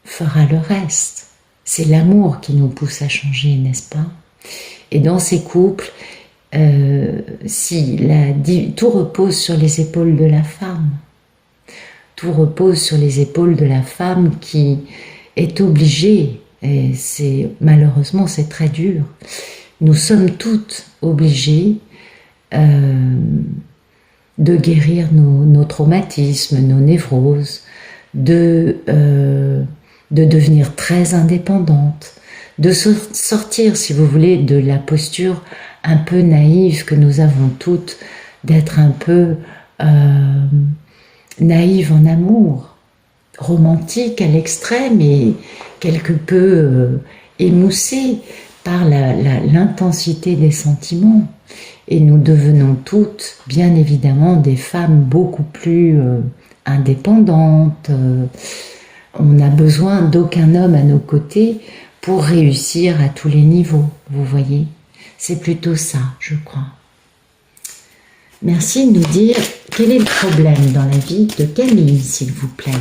fera le reste. C'est l'amour qui nous pousse à changer, n'est-ce pas? Et dans ces couples, tout repose sur les épaules de la femme. Tout repose sur les épaules de la femme qui est obligée, et malheureusement c'est très dur, nous sommes toutes obligées de guérir nos traumatismes, nos névroses, de devenir très indépendante, de sortir, si vous voulez, de la posture un peu naïve que nous avons toutes, d'être un peu naïve en amour, romantique à l'extrême et quelque peu émoussée par l'intensité des sentiments. Et nous devenons toutes, bien évidemment, des femmes beaucoup plus indépendantes. On n'a besoin d'aucun homme à nos côtés pour réussir à tous les niveaux, vous voyez. C'est plutôt ça, je crois. Merci de nous dire quel est le problème dans la vie de Camille, s'il vous plaît.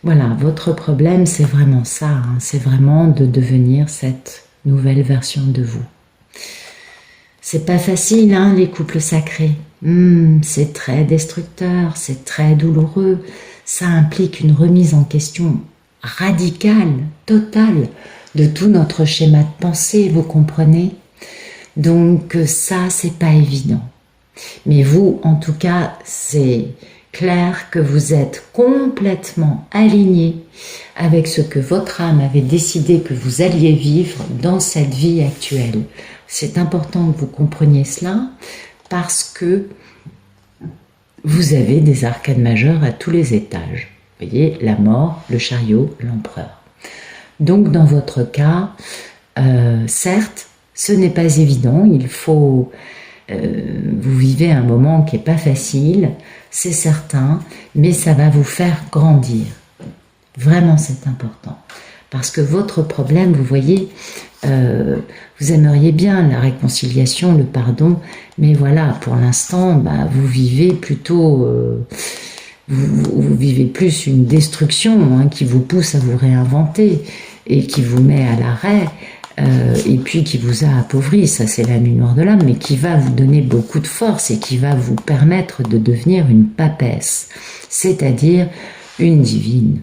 Voilà, votre problème, c'est vraiment ça, c'est vraiment de devenir cette nouvelle version de vous. C'est pas facile, les couples sacrés. C'est très destructeur, c'est très douloureux. Ça implique une remise en question radicale, totale, de tout notre schéma de pensée, vous comprenez? Donc ça, c'est pas évident. Mais vous, en tout cas, c'est clair que vous êtes complètement aligné avec ce que votre âme avait décidé que vous alliez vivre dans cette vie actuelle. C'est important que vous compreniez cela parce que vous avez des arcanes majeures à tous les étages. Vous voyez, la mort, le chariot, l'empereur. Donc dans votre cas, certes, Ce n'est pas évident, il faut... vous vivez un moment qui n'est pas facile, c'est certain, mais ça va vous faire grandir. Vraiment, c'est important. Parce que votre problème, vous voyez, vous aimeriez bien la réconciliation, le pardon, mais voilà, pour l'instant, bah, vous vivez plutôt... vous vivez plus une destruction hein, qui vous pousse à vous réinventer et qui vous met à l'arrêt et puis qui vous a appauvri, ça c'est la nuit noire de l'âme, mais qui va vous donner beaucoup de force et qui va vous permettre de devenir une papesse, c'est-à-dire une divine,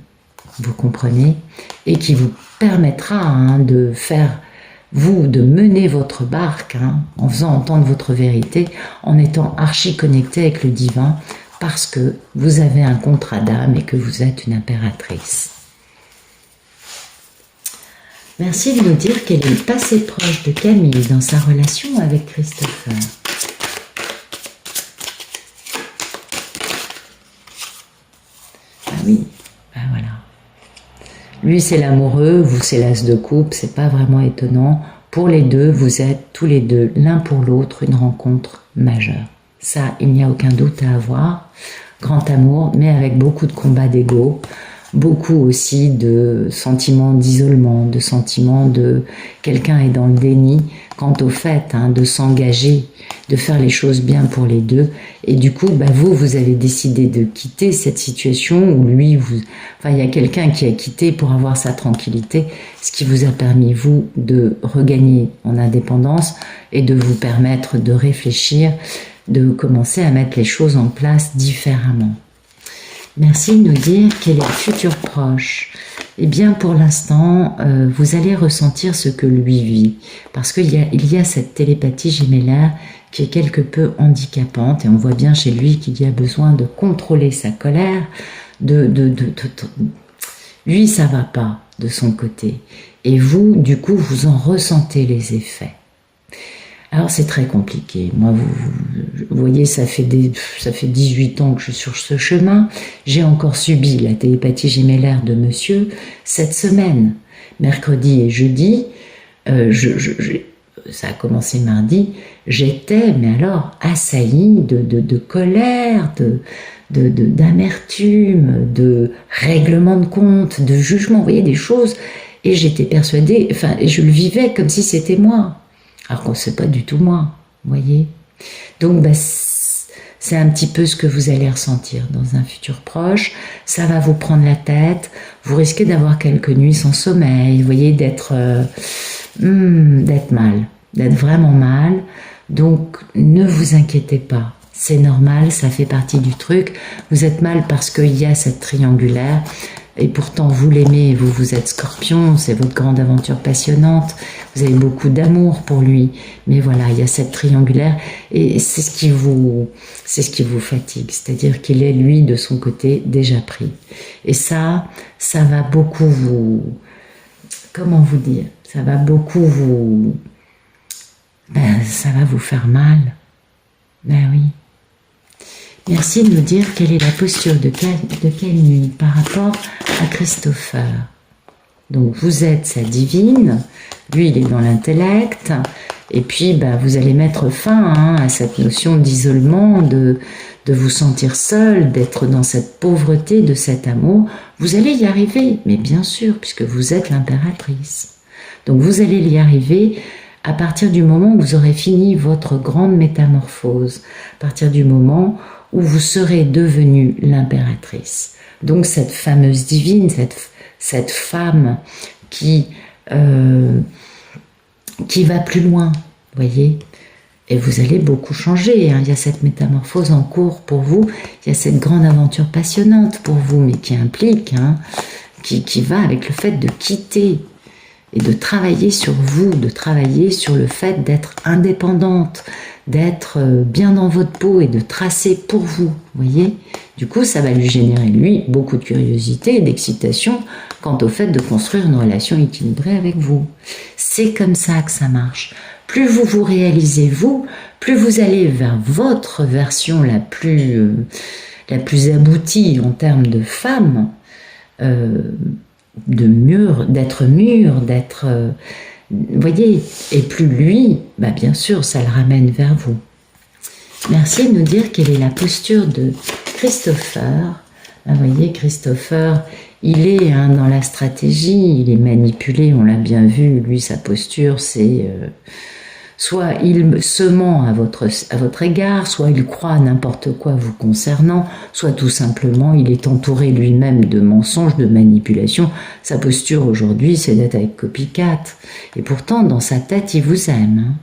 vous comprenez, et qui vous permettra hein, de faire, vous, de mener votre barque hein, en faisant entendre votre vérité, en étant archi connecté avec le divin, parce que vous avez un contrat d'âme et que vous êtes une impératrice. Merci de nous dire qu'elle est passée proche de Camille dans sa relation avec Christopher. Ah oui, ben voilà. Lui c'est l'amoureux, vous c'est l'as de coupe, c'est pas vraiment étonnant. Pour les deux, vous êtes tous les deux, l'un pour l'autre, une rencontre majeure. Ça, il n'y a aucun doute à avoir. Grand amour, mais avec beaucoup de combats d'ego, beaucoup aussi de sentiments d'isolement, de sentiments de quelqu'un est dans le déni quant au fait hein, de s'engager, de faire les choses bien pour les deux. Et du coup, bah vous avez décidé de quitter cette situation où lui, enfin, il y a quelqu'un qui a quitté pour avoir sa tranquillité, ce qui vous a permis, vous, de regagner en indépendance et de vous permettre de réfléchir, de commencer à mettre les choses en place différemment. Merci de nous dire quel est le futur proche. Eh bien, pour l'instant, vous allez ressentir ce que lui vit, parce qu'il y a cette télépathie gémellaire qui est quelque peu handicapante, et on voit bien chez lui qu'il y a besoin de contrôler sa colère, lui, ça va pas de son côté, et vous, du coup, vous en ressentez les effets. Alors c'est très compliqué. Moi, vous voyez, ça fait 18 ans que je suis sur ce chemin. J'ai encore subi la télépathie gémellaire de monsieur cette semaine, mercredi et jeudi. Ça a commencé mardi. J'étais, mais alors, assaillie de colère, d'amertume, de règlement de compte, de jugement. Vous voyez, des choses. Et j'étais persuadée, enfin, je le vivais comme si c'était moi. Alors que c'est pas du tout moi, vous voyez. Donc, bah, c'est un petit peu ce que vous allez ressentir dans un futur proche. Ça va vous prendre la tête. Vous risquez d'avoir quelques nuits sans sommeil, vous voyez, d'être mal, d'être vraiment mal. Donc, ne vous inquiétez pas. C'est normal, ça fait partie du truc. Vous êtes mal parce qu'il y a cette triangulaire. Et pourtant, vous l'aimez, vous êtes Scorpion, c'est votre grande aventure passionnante, vous avez beaucoup d'amour pour lui, mais voilà, il y a cette triangulaire, et c'est ce qui vous fatigue, c'est-à-dire qu'il est, lui, de son côté, déjà pris. Et ça va beaucoup vous... Comment vous dire? Ça va beaucoup vous... ça va vous faire mal. Ben oui. Merci de nous dire quelle est la posture de Camille par rapport à Christopher. Donc vous êtes sa divine, lui il est dans l'intellect, et puis vous allez mettre fin hein, à cette notion d'isolement, de vous sentir seul, d'être dans cette pauvreté, de cet amour. Vous allez y arriver, mais bien sûr, puisque vous êtes l'impératrice. Donc vous allez y arriver à partir du moment où vous aurez fini votre grande métamorphose, à partir du moment où vous serez devenue l'impératrice. Donc cette fameuse divine, cette femme qui va plus loin, voyez. Et vous allez beaucoup changer, hein. Il y a cette métamorphose en cours pour vous, il y a cette grande aventure passionnante pour vous, mais qui implique, hein, qui va avec le fait de quitter et de travailler sur vous, de travailler sur le fait d'être indépendante, d'être bien dans votre peau et de tracer pour vous, voyez. Du coup, ça va lui générer, lui, beaucoup de curiosité et d'excitation quant au fait de construire une relation équilibrée avec vous. C'est comme ça que ça marche. Plus vous vous réalisez vous, plus vous allez vers votre version la plus aboutie en termes de femme, d'être mûre, Vous voyez, et plus lui, bah bien sûr, ça le ramène vers vous. Merci de nous dire quelle est la posture de Christopher. Vous voyez, Christopher, il est dans la stratégie, il est manipulé, on l'a bien vu, lui, sa posture, c'est soit il se ment à votre égard, soit il croit à n'importe quoi vous concernant, soit tout simplement il est entouré lui-même de mensonges, de manipulations. Sa posture aujourd'hui, c'est d'être avec copycat. Et pourtant, dans sa tête, il vous aime.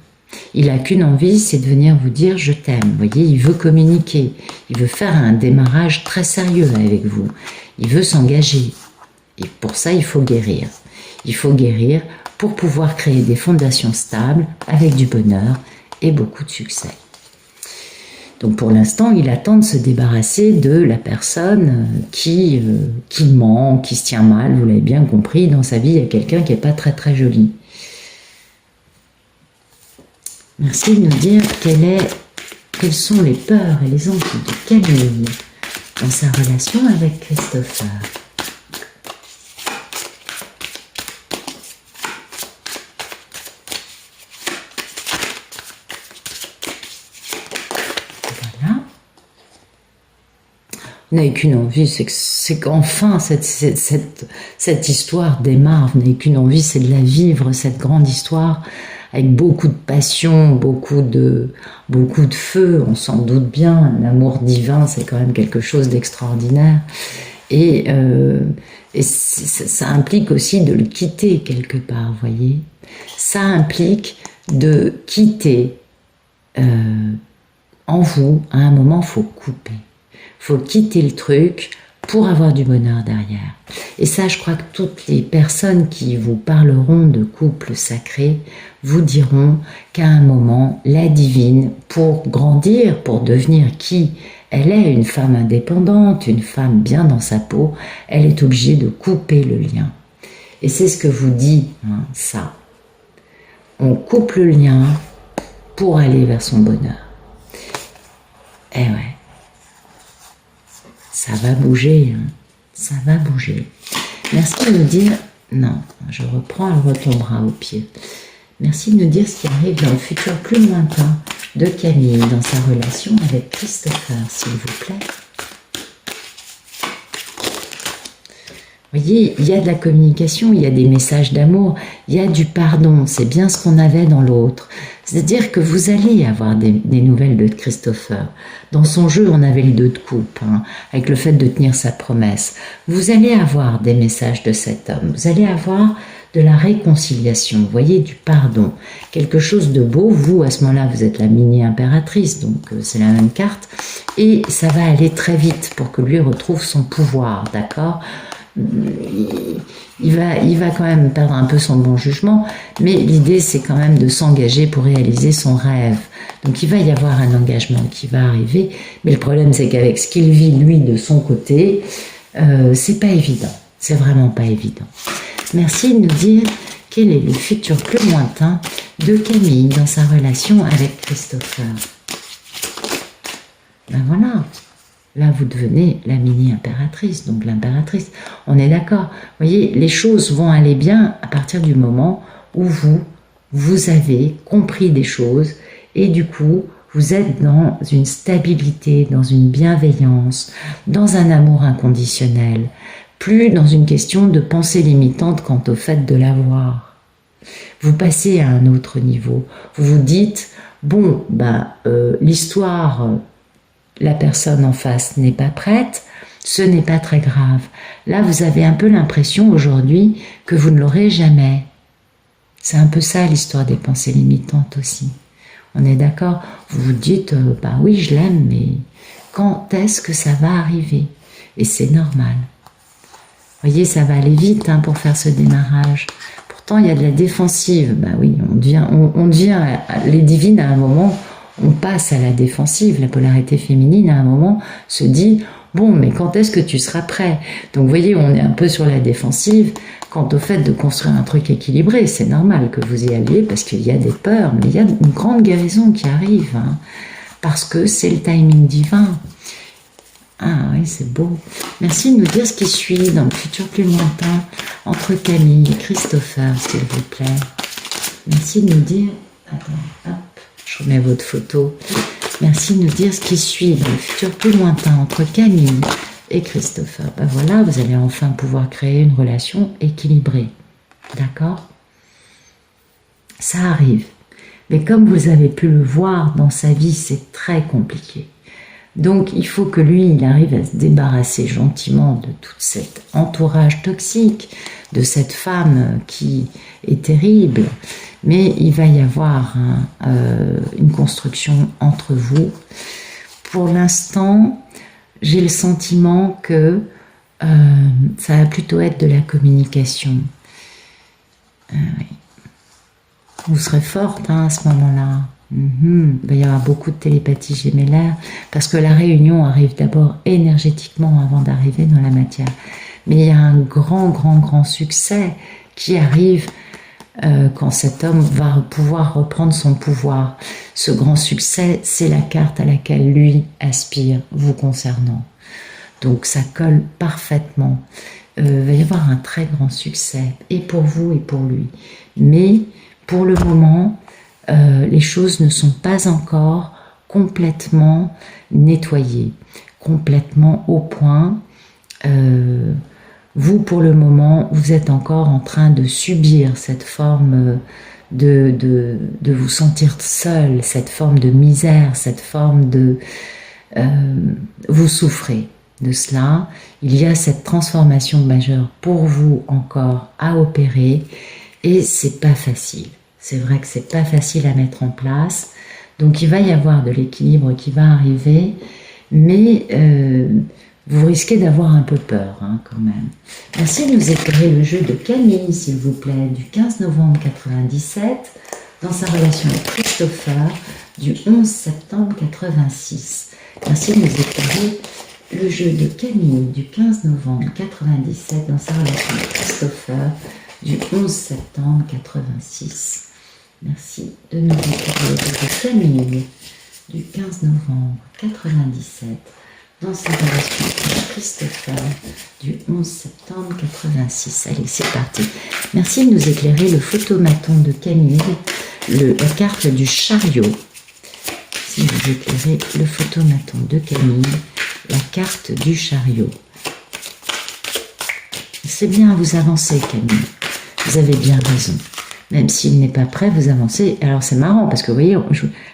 Il n'a qu'une envie, c'est de venir vous dire « je t'aime ». Vous voyez, il veut communiquer, il veut faire un démarrage très sérieux avec vous. Il veut s'engager. Et pour ça, il faut guérir. Il faut guérir pour pouvoir créer des fondations stables avec du bonheur et beaucoup de succès. Donc pour l'instant, il attend de se débarrasser de la personne qui ment, qui se tient mal. Vous l'avez bien compris, dans sa vie, il y a quelqu'un qui n'est pas très très joli. Merci de nous dire quelles sont les peurs et les envies de Camille dans sa relation avec Christopher. Voilà. On n'a qu'une envie, c'est qu'enfin cette histoire démarre. On n'a qu'une envie, c'est de la vivre, cette grande histoire, avec beaucoup de passion, beaucoup de feu, on s'en doute bien. L'amour divin, c'est quand même quelque chose d'extraordinaire. Et ça implique aussi de le quitter quelque part, vous voyez. Ça implique de quitter en vous, à un moment, il faut couper. Il faut quitter le truc pour avoir du bonheur derrière. Et ça, je crois que toutes les personnes qui vous parleront de couple sacré vous diront qu'à un moment, la divine, pour grandir, pour devenir qui elle est, une femme indépendante, une femme bien dans sa peau, elle est obligée de couper le lien. Et c'est ce que vous dit, ça. On coupe le lien pour aller vers son bonheur. Eh ouais. Ça va bouger, ça va bouger. Merci de nous dire, non, je reprends, elle retombera au pied. Merci de nous dire ce qui arrive dans le futur plus lointain de Camille dans sa relation avec Christopher, s'il vous plaît. Vous voyez, il y a de la communication, il y a des messages d'amour, il y a du pardon, c'est bien ce qu'on avait dans l'autre. C'est-à-dire que vous allez avoir des nouvelles de Christopher. Dans son jeu, on avait le 2 de coupe, avec le fait de tenir sa promesse. Vous allez avoir des messages de cet homme, vous allez avoir de la réconciliation, vous voyez, du pardon. Quelque chose de beau, vous, à ce moment-là, vous êtes la mini-impératrice, donc c'est la même carte, et ça va aller très vite pour que lui retrouve son pouvoir, d'accord ? Il va quand même perdre un peu son bon jugement, mais l'idée c'est quand même de s'engager pour réaliser son rêve. Donc il va y avoir un engagement qui va arriver, mais le problème c'est qu'avec ce qu'il vit lui de son côté, c'est pas évident, c'est vraiment pas évident. Merci de nous dire quel est le futur plus lointain de Camille dans sa relation avec Christopher. Ben voilà. Là, vous devenez la mini-impératrice, donc l'impératrice. On est d'accord. Vous voyez, les choses vont aller bien à partir du moment où vous avez compris des choses et du coup, vous êtes dans une stabilité, dans une bienveillance, dans un amour inconditionnel, plus dans une question de pensée limitante quant au fait de l'avoir. Vous passez à un autre niveau. Vous vous dites, bon, l'histoire... la personne en face n'est pas prête, ce n'est pas très grave. Là, vous avez un peu l'impression aujourd'hui que vous ne l'aurez jamais. C'est un peu ça l'histoire des pensées limitantes aussi. On est d'accord? Vous vous dites, oui, je l'aime, mais quand est-ce que ça va arriver? Et c'est normal. Vous voyez, ça va aller vite pour faire ce démarrage. Pourtant, il y a de la défensive. Oui, on devient les divines à un moment... On passe à la défensive, la polarité féminine à un moment se dit « bon, mais quand est-ce que tu seras prêt ?» Donc vous voyez, on est un peu sur la défensive quant au fait de construire un truc équilibré. C'est normal que vous y alliez parce qu'il y a des peurs, mais il y a une grande guérison qui arrive, parce que c'est le timing divin. Ah oui, c'est beau. Merci de nous dire ce qui suit dans le futur plus lointain entre Camille et Christopher, s'il vous plaît. Merci de nous dire, attends, hop, je remets votre photo. Merci de nous dire ce qui suit dans le futur plus lointain entre Camille et Christopher. Ben voilà, vous allez enfin pouvoir créer une relation équilibrée. D'accord? Ça arrive. Mais comme vous avez pu le voir dans sa vie, c'est très compliqué. Donc il faut que lui, il arrive à se débarrasser gentiment de tout cet entourage toxique, de cette femme qui est terrible. Mais il va y avoir une construction entre vous. Pour l'instant, j'ai le sentiment que ça va plutôt être de la communication. Oui. Vous serez forte à ce moment-là. Il va y avoir beaucoup de télépathie gémellaire parce que la réunion arrive d'abord énergétiquement avant d'arriver dans la matière. Mais il y a un grand succès qui arrive quand cet homme va pouvoir reprendre son pouvoir. Ce grand succès, c'est la carte à laquelle lui aspire, vous concernant. Donc ça colle parfaitement. Il va y avoir un très grand succès, et pour vous et pour lui. Mais pour le moment, les choses ne sont pas encore complètement nettoyées, complètement au point. Vous, pour le moment, vous êtes encore en train de subir cette forme de vous sentir seul, cette forme de misère, cette forme de... vous souffrez de cela. Il y a cette transformation majeure pour vous encore à opérer et c'est pas facile. C'est vrai que c'est pas facile à mettre en place. Donc il va y avoir de l'équilibre qui va arriver, mais vous risquez d'avoir un peu peur quand même. Merci de nous éclairer le jeu de Camille, s'il vous plaît, du 15 novembre 97, dans sa relation avec Christopher, du 11 septembre 86. Merci de nous éclairer le jeu de Camille, du 15 novembre 97, dans sa relation avec Christopher, du 11 septembre 86. Merci de nous éclairer le jeu de Camille, du 15 novembre 97, dans sa relation avec Christopher, du 11 septembre 86. Allez, c'est parti. Merci de nous éclairer le photomaton de Camille, la carte du chariot. Si vous éclairez le photomaton de Camille, la carte du chariot. C'est bien, vous avancez, Camille. Vous avez bien raison. Même s'il n'est pas prêt, vous avancez. Alors c'est marrant parce que vous voyez,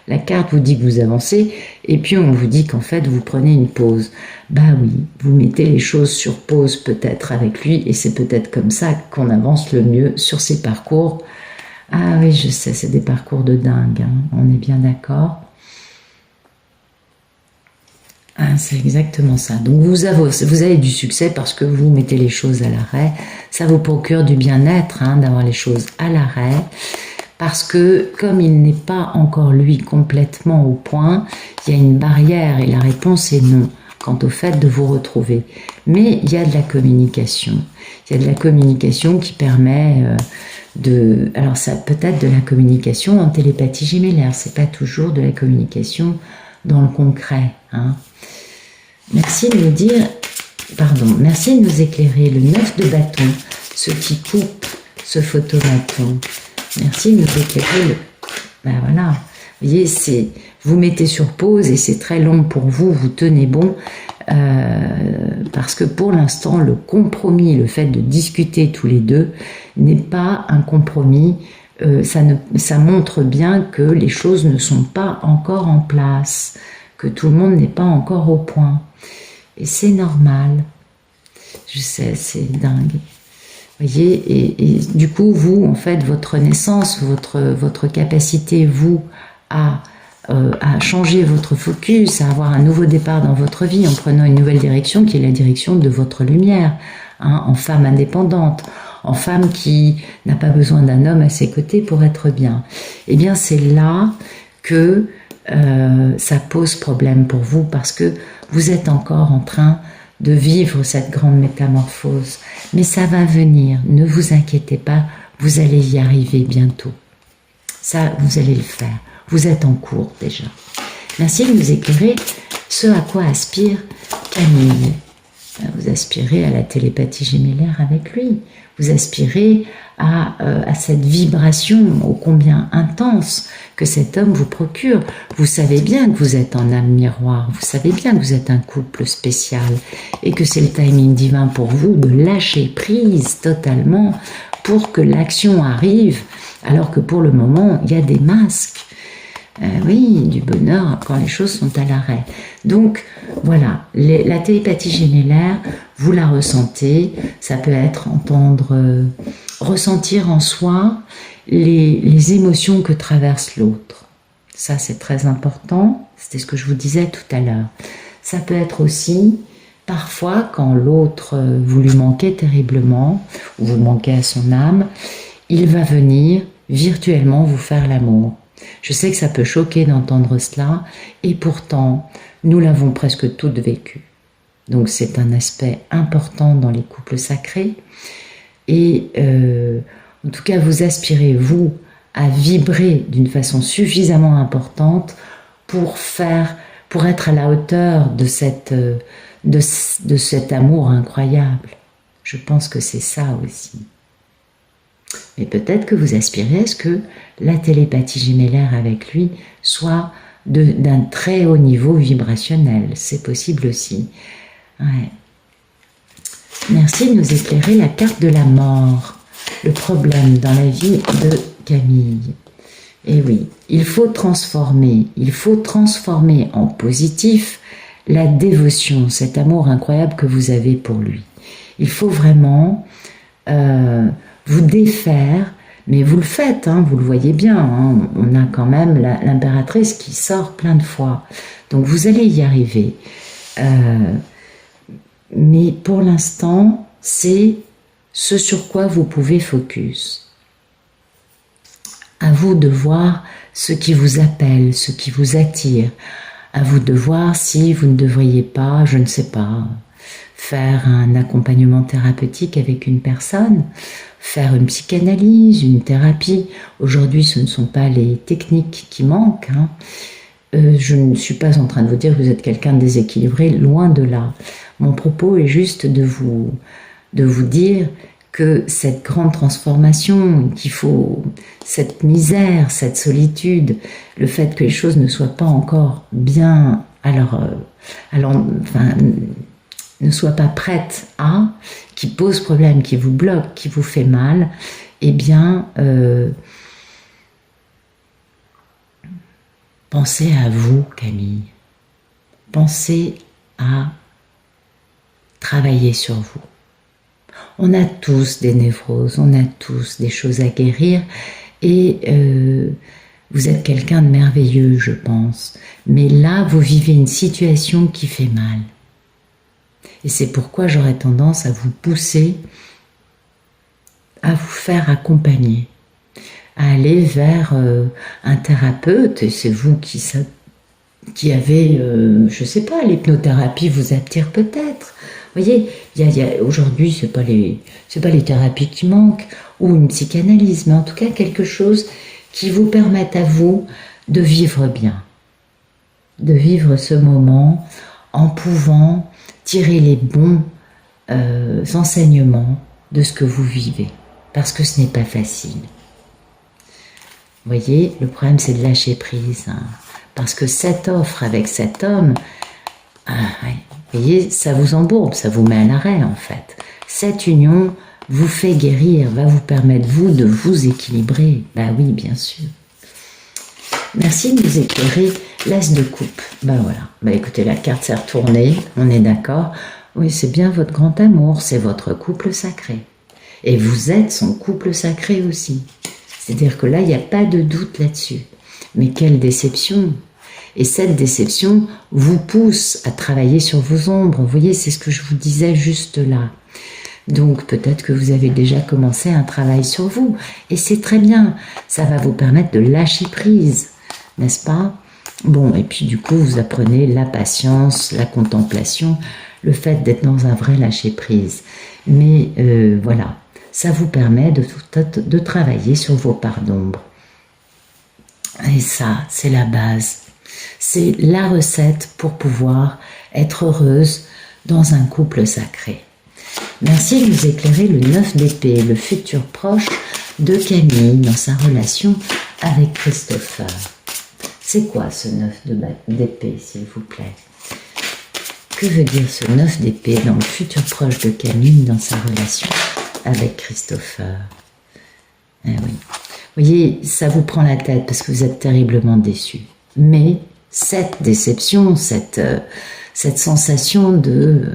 la carte vous dit que vous avancez et puis on vous dit qu'en fait vous prenez une pause. Bah oui, vous mettez les choses sur pause peut-être avec lui et c'est peut-être comme ça qu'on avance le mieux sur ces parcours. Ah oui, je sais, c'est des parcours de dingue, on est bien d'accord. Ah, c'est exactement ça. Donc vous avez du succès parce que vous mettez les choses à l'arrêt. Ça vous procure du bien-être d'avoir les choses à l'arrêt. Parce que comme il n'est pas encore lui complètement au point, il y a une barrière et la réponse est non quant au fait de vous retrouver. Mais il y a de la communication. Il y a de la communication qui permet alors ça peut être de la communication en télépathie gémellaire. C'est pas toujours de la communication dans le concret. Merci de nous dire, merci de nous éclairer le 9 de bâton, ce qui coupe ce photomaton. Merci de nous éclairer voilà, vous voyez, vous mettez sur pause et c'est très long pour vous, vous tenez bon, parce que pour l'instant, le compromis, le fait de discuter tous les deux, n'est pas un compromis. Ça montre bien que les choses ne sont pas encore en place, que tout le monde n'est pas encore au point. Et c'est normal. Je sais, c'est dingue. Vous voyez, et du coup, vous, en fait, votre naissance, votre capacité, vous, à changer votre focus, à avoir un nouveau départ dans votre vie en prenant une nouvelle direction qui est la direction de votre lumière, en femme indépendante, en femme qui n'a pas besoin d'un homme à ses côtés pour être bien. Eh bien, c'est là que ça pose problème pour vous parce que vous êtes encore en train de vivre cette grande métamorphose. Mais ça va venir, ne vous inquiétez pas, vous allez y arriver bientôt. Ça, vous allez le faire. Vous êtes en cours déjà. Merci de nous éclairer ce à quoi aspire Camille. Vous aspirez à la télépathie gémellaire avec lui. Vous aspirez à cette vibration ô combien intense que cet homme vous procure. Vous savez bien que vous êtes en âme miroir, vous savez bien que vous êtes un couple spécial et que c'est le timing divin pour vous de lâcher prise totalement pour que l'action arrive, alors que pour le moment, il y a des masques. Oui, du bonheur quand les choses sont à l'arrêt. Donc, voilà, la télépathie gémellaire, vous la ressentez, ça peut être ressentir en soi les émotions que traverse l'autre. Ça, c'est très important, c'était ce que je vous disais tout à l'heure. Ça peut être aussi, parfois, quand l'autre, vous lui manquez terriblement, ou vous manquez à son âme, il va venir virtuellement vous faire l'amour. Je sais que ça peut choquer d'entendre cela, et pourtant, nous l'avons presque toutes vécu. Donc c'est un aspect important dans les couples sacrés. Et en tout cas, vous aspirez, vous, à vibrer d'une façon suffisamment importante pour être à la hauteur de cet amour incroyable. Je pense que c'est ça aussi. Mais peut-être que vous aspirez à ce que la télépathie gémellaire avec lui soit d'un très haut niveau vibrationnel. C'est possible aussi. Ouais. Merci de nous éclairer la carte de la mort, le problème dans la vie de Camille. Et oui, il faut transformer en positif la dévotion, cet amour incroyable que vous avez pour lui. Il faut vraiment vous défaire, mais vous le faites, hein, vous le voyez bien, hein, on a quand même l'impératrice qui sort plein de fois, donc vous allez y arriver. Mais pour l'instant, c'est ce sur quoi vous pouvez focus. À vous de voir ce qui vous appelle, ce qui vous attire. À vous de voir si vous ne devriez pas, je ne sais pas, faire un accompagnement thérapeutique avec une personne, faire une psychanalyse, une thérapie. Aujourd'hui, ce ne sont pas les techniques qui manquent, hein. Je ne suis pas en train de vous dire que vous êtes quelqu'un de déséquilibré, loin de là. Mon propos est juste de vous dire que cette grande transformation, qu'il faut cette misère, cette solitude, le fait que les choses ne soient pas encore bien, ne soient pas prêtes à, qui pose problème, qui vous bloque, qui vous fait mal, eh bien, pensez à vous, Camille. Pensez à travailler sur vous. On a tous des névroses, on a tous des choses à guérir et vous êtes quelqu'un de merveilleux, je pense. Mais là, vous vivez une situation qui fait mal. Et c'est pourquoi j'aurais tendance à vous pousser à vous faire accompagner, à aller vers un thérapeute, et c'est vous qui avez, je sais pas, l'hypnothérapie vous attire peut-être. Vous voyez, aujourd'hui, c'est pas les thérapies qui manquent, ou une psychanalyse, mais en tout cas quelque chose qui vous permette à vous de vivre bien, de vivre ce moment en pouvant tirer les bons enseignements de ce que vous vivez, parce que ce n'est pas facile. Vous voyez, le problème c'est de lâcher prise, hein, parce que cette offre avec cet homme, vous voyez, ça vous embourbe, ça vous met à l'arrêt en fait. Cette union vous fait guérir, va vous permettre vous de vous équilibrer. Bah oui, bien sûr. Merci de nous éclairer l'as de coupe. Voilà. Écoutez, la carte s'est retournée, on est d'accord. Oui, c'est bien votre grand amour, c'est votre couple sacré. Et vous êtes son couple sacré aussi. C'est-à-dire que là, il n'y a pas de doute là-dessus. Mais quelle déception! Et cette déception vous pousse à travailler sur vos ombres. Vous voyez, c'est ce que je vous disais juste là. Donc peut-être que vous avez déjà commencé un travail sur vous. Et c'est très bien. Ça va vous permettre de lâcher prise, n'est-ce pas? Bon, et puis du coup, vous apprenez la patience, la contemplation, le fait d'être dans un vrai lâcher prise. Mais voilà, ça vous permet de travailler sur vos parts d'ombre. Et ça, c'est la base. C'est la recette pour pouvoir être heureuse dans un couple sacré. Merci de nous éclairer le 9 d'épée, le futur proche de Camille dans sa relation avec Christopher. C'est quoi ce 9 d'épée, s'il vous plaît? Que veut dire ce 9 d'épée dans le futur proche de Camille dans sa relation avec Christopher? Eh oui. Vous voyez, ça vous prend la tête parce que vous êtes terriblement déçus. Mais cette déception, cette sensation de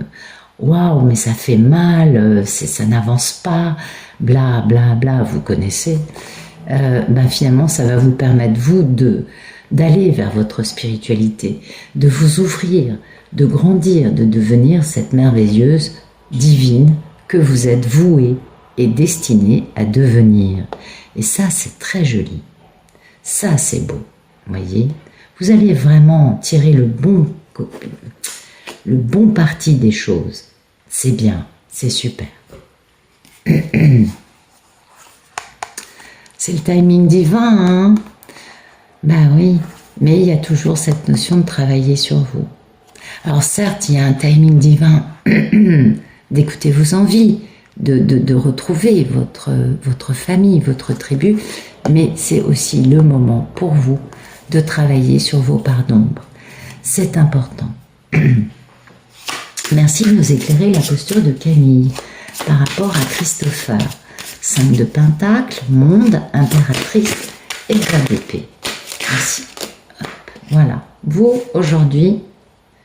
waouh, mais ça fait mal, ça n'avance pas, bla bla bla, vous connaissez, ben finalement ça va vous permettre vous d'aller vers votre spiritualité, de vous ouvrir, de grandir, de devenir cette merveilleuse divine que vous êtes vouée et destinée à devenir. Et ça c'est très joli, ça c'est beau, voyez, vous allez vraiment tirer le bon parti des choses. C'est bien, c'est super. C'est le timing divin, hein? Ben oui, mais il y a toujours cette notion de travailler sur vous. Alors certes, il y a un timing divin d'écouter vos envies, de retrouver votre famille, votre tribu, mais c'est aussi le moment pour vous de travailler sur vos parts d'ombre. C'est important. Merci de nous éclairer la posture de Camille par rapport à Christopher. 5 de Pentacle, Monde, Impératrice et Reine d'épée. Merci. Hop. Voilà. Vous, aujourd'hui,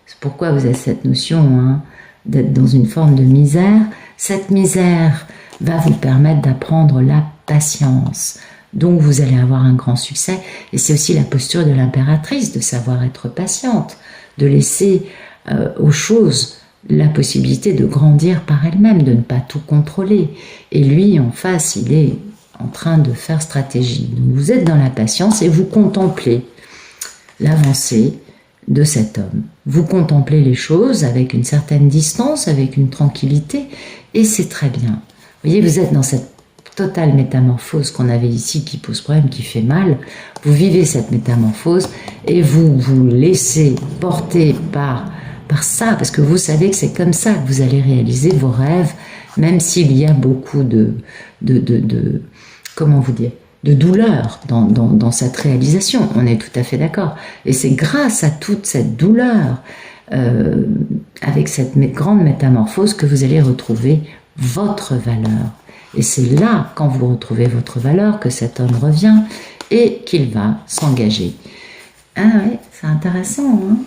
c'est pourquoi vous avez cette notion hein, d'être dans une forme de misère. Cette misère va vous permettre d'apprendre la patience. Donc vous allez avoir un grand succès. Et c'est aussi la posture de l'impératrice, de savoir être patiente, de laisser aux choses la possibilité de grandir par elle-même, de ne pas tout contrôler. Et lui, en face, il est en train de faire stratégie. Donc vous êtes dans la patience et vous contemplez l'avancée de cet homme. Vous contemplez les choses avec une certaine distance, avec une tranquillité, et c'est très bien. Vous voyez, vous êtes dans cette totale métamorphose qu'on avait ici, qui pose problème, qui fait mal. Vous vivez cette métamorphose et vous vous laissez porter par ça, parce que vous savez que c'est comme ça que vous allez réaliser vos rêves, même s'il y a beaucoup comment vous dire, de douleur dans cette réalisation. On est tout à fait d'accord. Et c'est grâce à toute cette douleur, avec cette grande métamorphose, que vous allez retrouver votre valeur. Et c'est là, quand vous retrouvez votre valeur, que cet homme revient et qu'il va s'engager. Ah oui, c'est intéressant, hein?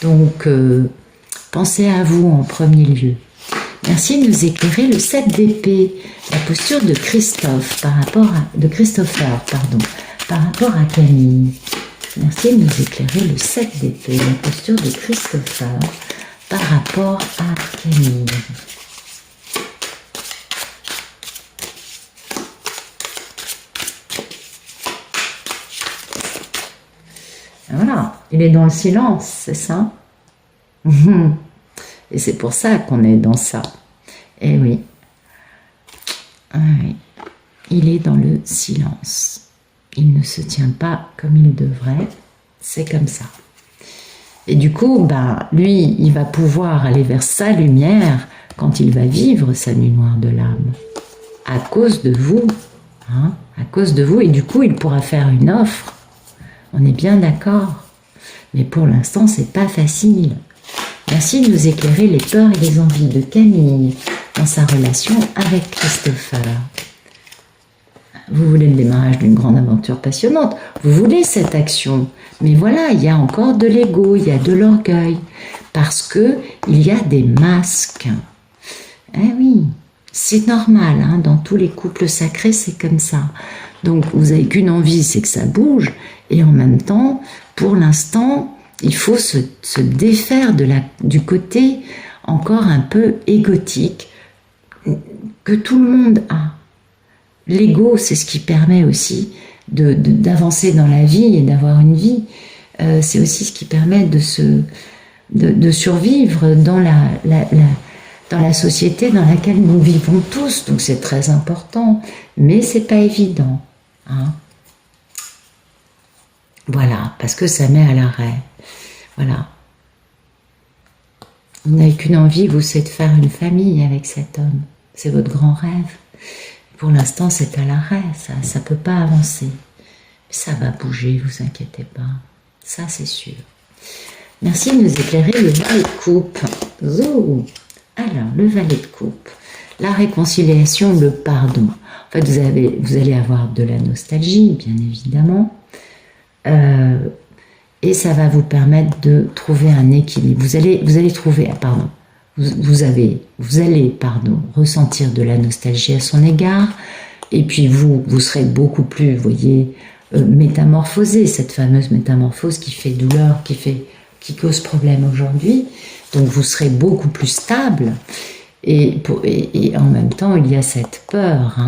Donc, pensez à vous en premier lieu. Merci de nous éclairer le 7 d'épée, la posture de Christopher par rapport à Camille. Merci de nous éclairer le 7 d'épée, la posture de Christopher par rapport à Camille. Voilà, il est dans le silence, c'est ça? Et c'est pour ça qu'on est dans ça. Eh oui. Oui. Il est dans le silence. Il ne se tient pas comme il devrait. C'est comme ça. Et du coup, lui, il va pouvoir aller vers sa lumière quand il va vivre sa nuit noire de l'âme. À cause de vous. Hein, à cause de vous. Et du coup, il pourra faire une offre. On est bien d'accord. Mais pour l'instant, c'est pas facile. Merci de nous éclairer les peurs et les envies de Camille dans sa relation avec Christopher. Vous voulez le démarrage d'une grande aventure passionnante. Vous voulez cette action. Mais voilà, il y a encore de l'ego, il y a de l'orgueil. Parce que il y a des masques. Eh oui, c'est normal. Hein, dans tous les couples sacrés, c'est comme ça. Donc, vous n'avez qu'une envie, c'est que ça bouge. Et en même temps, pour l'instant, il faut se défaire du côté encore un peu égotique que tout le monde a. L'ego, c'est ce qui permet aussi d'avancer dans la vie et d'avoir une vie. C'est aussi ce qui permet de survivre dans la société dans laquelle nous vivons tous. Donc c'est très important, mais c'est pas évident. Hein. Voilà, parce que ça met à l'arrêt. Voilà. Vous n'avez qu'une envie, vous, c'est de faire une famille avec cet homme. C'est votre grand rêve. Pour l'instant, c'est à l'arrêt, ça ne peut pas avancer. Mais ça va bouger, vous inquiétez pas. Ça, c'est sûr. Merci de nous éclairer le valet de coupe. Zou. Alors, le valet de coupe. La réconciliation, le pardon. En fait, vous allez avoir de la nostalgie, bien évidemment. Et ça va vous permettre de trouver un équilibre. Vous allez trouver, pardon, vous allez, ressentir de la nostalgie à son égard. Et puis vous serez beaucoup plus, vous voyez, métamorphosé, cette fameuse métamorphose qui fait douleur, qui cause problème aujourd'hui. Donc vous serez beaucoup plus stable. Et en même temps, il y a cette peur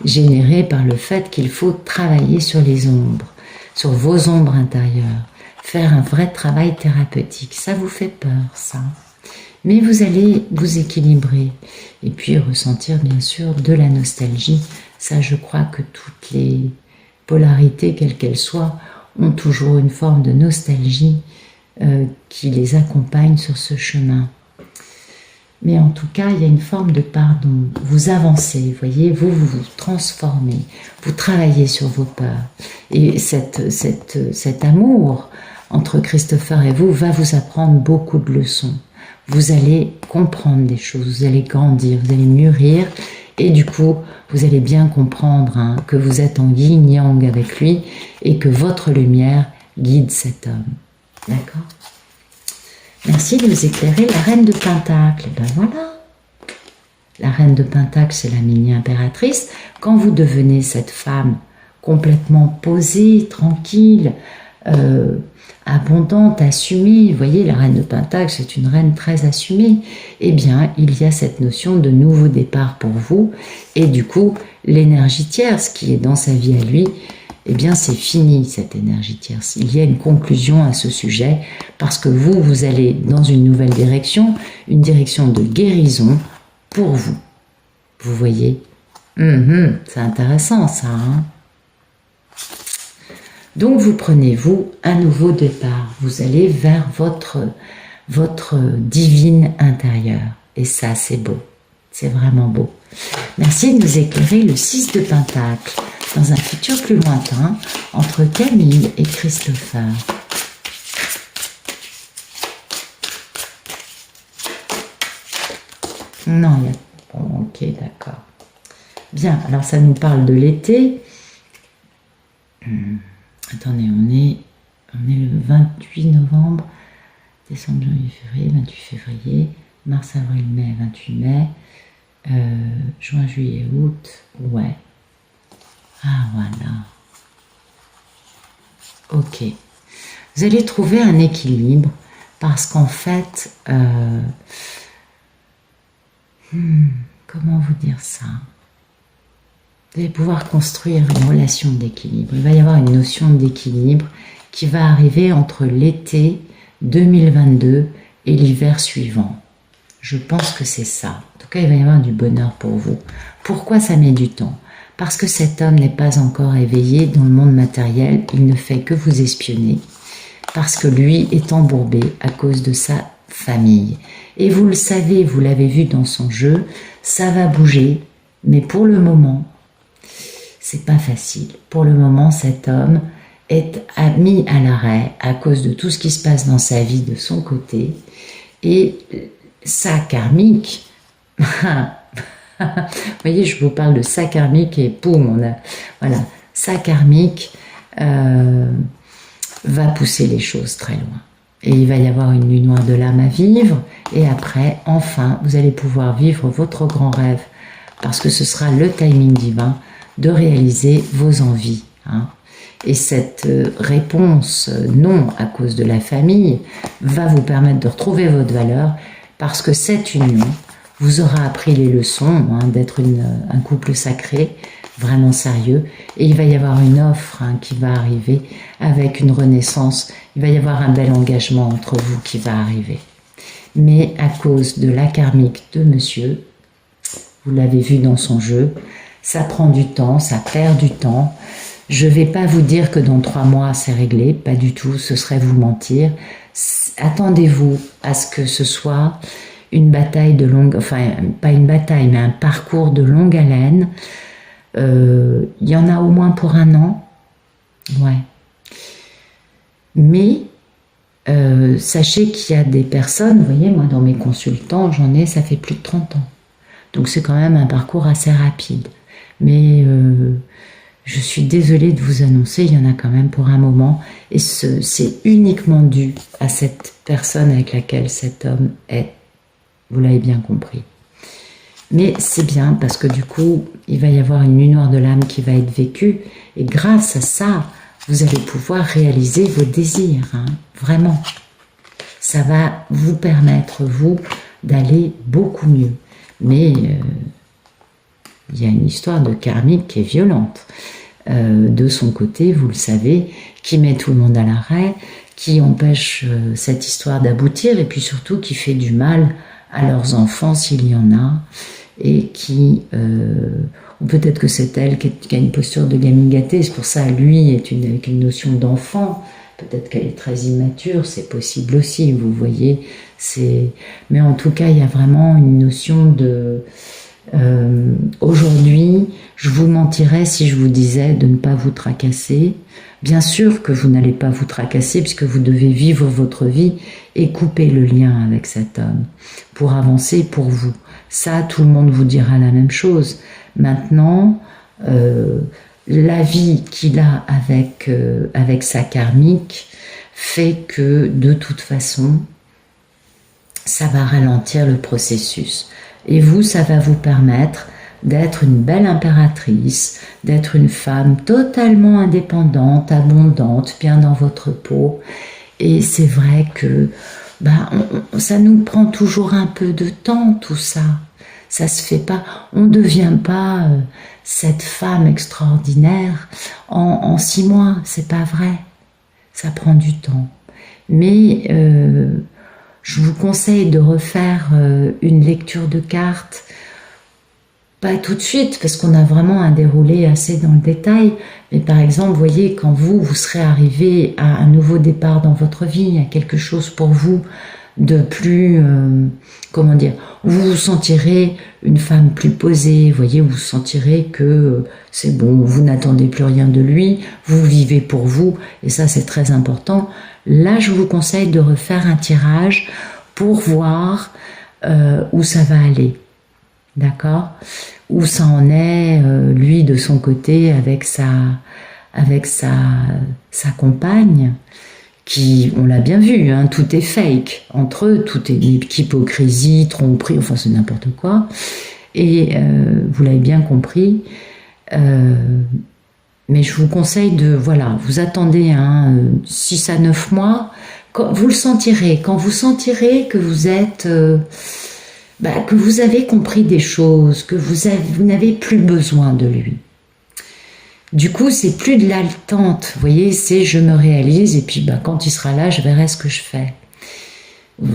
générée par le fait qu'il faut travailler sur les ombres, sur vos ombres intérieures, faire un vrai travail thérapeutique. Ça vous fait peur, ça. Mais vous allez vous équilibrer et puis ressentir bien sûr de la nostalgie. Ça, je crois que toutes les polarités, quelles qu'elles soient, ont toujours une forme de nostalgie qui les accompagne sur ce chemin. Mais en tout cas, il y a une forme de pardon. Vous avancez, vous voyez, vous vous transformez, vous travaillez sur vos peurs. Et cet amour entre Christopher et vous va vous apprendre beaucoup de leçons. Vous allez comprendre des choses, vous allez grandir, vous allez mûrir. Et du coup, vous allez bien comprendre que vous êtes en yin-yang avec lui et que votre lumière guide cet homme. D'accord ? Merci de nous éclairer la reine de Pentacle. Ben voilà. La reine de Pentacle, c'est la mini-impératrice. Quand vous devenez cette femme complètement posée, tranquille, abondante, assumée, vous voyez, la reine de Pentacle, c'est une reine très assumée, eh bien, il y a cette notion de nouveau départ pour vous. Et du coup, l'énergie tierce qui est dans sa vie à lui, eh bien c'est fini cette énergie tierce. Il y a une conclusion à ce sujet parce que vous allez dans une nouvelle direction, une direction de guérison pour vous. Vous voyez, c'est intéressant ça. Donc vous prenez un nouveau départ. Vous allez vers votre divine intérieure. Et ça c'est beau. C'est vraiment beau. Merci de nous éclairer le 6 de Pentacle dans un futur plus lointain entre Camille et Christopher. Non, il y a... Bon, ok, d'accord. Bien, alors ça nous parle de l'été. Attendez, on est le 28 novembre, décembre, janvier, février, 28 février, mars, avril, mai, 28 mai, juin, juillet, août, ouais. Ah, voilà. Ok. Vous allez trouver un équilibre parce qu'en fait, comment vous dire ça? Vous allez pouvoir construire une relation d'équilibre. Il va y avoir une notion d'équilibre qui va arriver entre l'été 2022 et l'hiver suivant. Je pense que c'est ça. En tout cas, il va y avoir du bonheur pour vous. Pourquoi ça met du temps? Parce que cet homme n'est pas encore éveillé dans le monde matériel, il ne fait que vous espionner, parce que lui est embourbé à cause de sa famille. Et vous le savez, vous l'avez vu dans son jeu, ça va bouger, mais pour le moment, c'est pas facile. Pour le moment, cet homme est mis à l'arrêt à cause de tout ce qui se passe dans sa vie de son côté, et sa karmique... Vous voyez, je vous parle de sa karmique et poum, voilà, sa karmique va pousser les choses très loin. Et il va y avoir une nuit noire de l'âme à vivre, et après, enfin, vous allez pouvoir vivre votre grand rêve, parce que ce sera le timing divin de réaliser vos envies. Et cette réponse non à cause de la famille va vous permettre de retrouver votre valeur, parce que cette union vous aura appris les leçons d'être un couple sacré, vraiment sérieux, et il va y avoir une offre qui va arriver avec une renaissance, il va y avoir un bel engagement entre vous qui va arriver. Mais à cause de la karmique de monsieur, vous l'avez vu dans son jeu, ça prend du temps, ça perd du temps. Je vais pas vous dire que dans 3 mois c'est réglé, pas du tout, ce serait vous mentir. Attendez-vous à ce que ce soit une bataille de longue, enfin pas une bataille, mais un parcours de longue haleine. Il y en a au moins pour 1 an, ouais. Mais sachez qu'il y a des personnes, vous voyez, moi dans mes consultants, ça fait plus de 30 ans. Donc c'est quand même un parcours assez rapide. Mais je suis désolée de vous annoncer, il y en a quand même pour un moment. Et c'est uniquement dû à cette personne avec laquelle cet homme est. Vous l'avez bien compris. Mais c'est bien parce que du coup, il va y avoir une nuit noire de l'âme qui va être vécue. Et grâce à ça, vous allez pouvoir réaliser vos désirs. Hein, vraiment. Ça va vous permettre, vous, d'aller beaucoup mieux. Mais il y a une histoire de karmique qui est violente. De son côté, vous le savez, qui met tout le monde à l'arrêt, qui empêche cette histoire d'aboutir et puis surtout qui fait du mal à leurs enfants s'il y en a et qui, ou peut-être que c'est elle qui a une posture de gamine gâtée, c'est pour ça lui est avec une notion d'enfant, peut-être qu'elle est très immature, c'est possible aussi, vous voyez, mais en tout cas il y a vraiment une notion de aujourd'hui, je vous mentirais si je vous disais de ne pas vous tracasser. Bien sûr que vous n'allez pas vous tracasser puisque vous devez vivre votre vie et couper le lien avec cet homme pour avancer pour vous. Ça, tout le monde vous dira la même chose. Maintenant, la vie qu'il a avec sa karmique fait que de toute façon, ça va ralentir le processus. Et vous, ça va vous permettre d'être une belle impératrice, d'être une femme totalement indépendante, abondante, bien dans votre peau. Et c'est vrai que ça nous prend toujours un peu de temps, tout ça. Ça se fait pas. On ne devient pas cette femme extraordinaire en 6 mois. C'est pas vrai. Ça prend du temps. Mais je vous conseille de refaire une lecture de cartes, pas tout de suite, parce qu'on a vraiment un déroulé assez dans le détail, mais par exemple, vous voyez, quand vous serez arrivé à un nouveau départ dans votre vie, à quelque chose pour vous de plus, comment dire, vous vous sentirez une femme plus posée, vous voyez, vous sentirez que c'est bon, vous n'attendez plus rien de lui, vous vivez pour vous, et ça c'est très important. Là, je vous conseille de refaire un tirage pour voir où ça va aller, d'accord? Où ça en est, lui de son côté, avec sa compagne, qui, on l'a bien vu, hein, tout est fake entre eux, tout est hypocrisie, tromperie, enfin c'est n'importe quoi. Et vous l'avez bien compris. Mais je vous conseille de, voilà, vous attendez 6 à 9 mois, quand vous le sentirez, quand vous sentirez que vous êtes, que vous avez compris des choses, que vous n'avez plus besoin de lui. Du coup, c'est plus de l'attente, vous voyez, c'est je me réalise et puis quand il sera là, je verrai ce que je fais.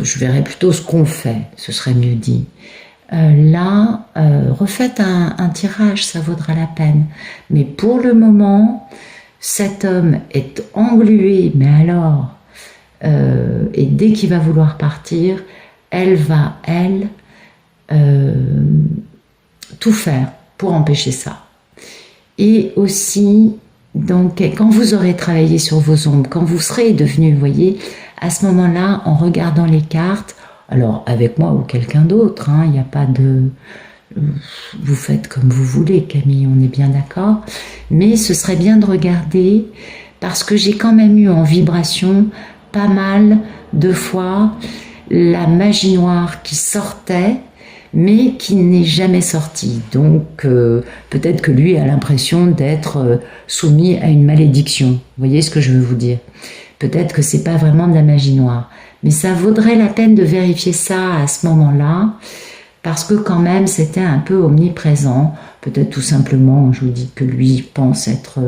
Je verrai plutôt ce qu'on fait, ce serait mieux dit. Refaites un tirage, ça vaudra la peine. Mais pour le moment, cet homme est englué, mais alors, et dès qu'il va vouloir partir, elle va, tout faire pour empêcher ça. Et aussi, donc, quand vous aurez travaillé sur vos ombres, quand vous serez devenu, vous voyez, à ce moment-là, en regardant les cartes, alors avec moi ou quelqu'un d'autre, il n'y a pas de... Vous faites comme vous voulez, Camille, on est bien d'accord. Mais ce serait bien de regarder, parce que j'ai quand même eu en vibration pas mal de fois la magie noire qui sortait, mais qui n'est jamais sortie. Donc peut-être que lui a l'impression d'être soumis à une malédiction. Vous voyez ce que je veux vous dire? Peut-être que c'est pas vraiment de la magie noire. Mais ça vaudrait la peine de vérifier ça à ce moment-là, parce que quand même c'était un peu omniprésent. Peut-être tout simplement, je vous dis que lui pense être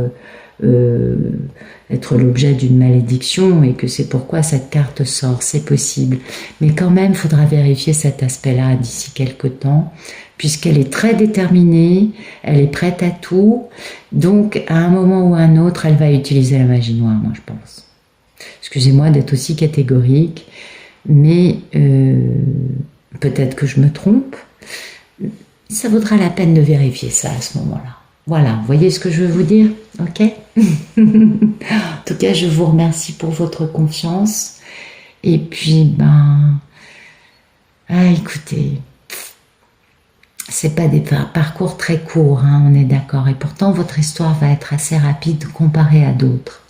l'objet d'une malédiction et que c'est pourquoi cette carte sort, c'est possible. Mais quand même, il faudra vérifier cet aspect-là d'ici quelque temps, puisqu'elle est très déterminée, elle est prête à tout, donc à un moment ou à un autre, elle va utiliser la magie noire, moi je pense. Excusez-moi d'être aussi catégorique, mais peut-être que je me trompe. Ça vaudra la peine de vérifier ça à ce moment-là. Voilà, vous voyez ce que je veux vous dire, ok? En tout cas, je vous remercie pour votre confiance. Et puis, écoutez, c'est pas des parcours très courts, hein, on est d'accord. Et pourtant, votre histoire va être assez rapide comparée à d'autres.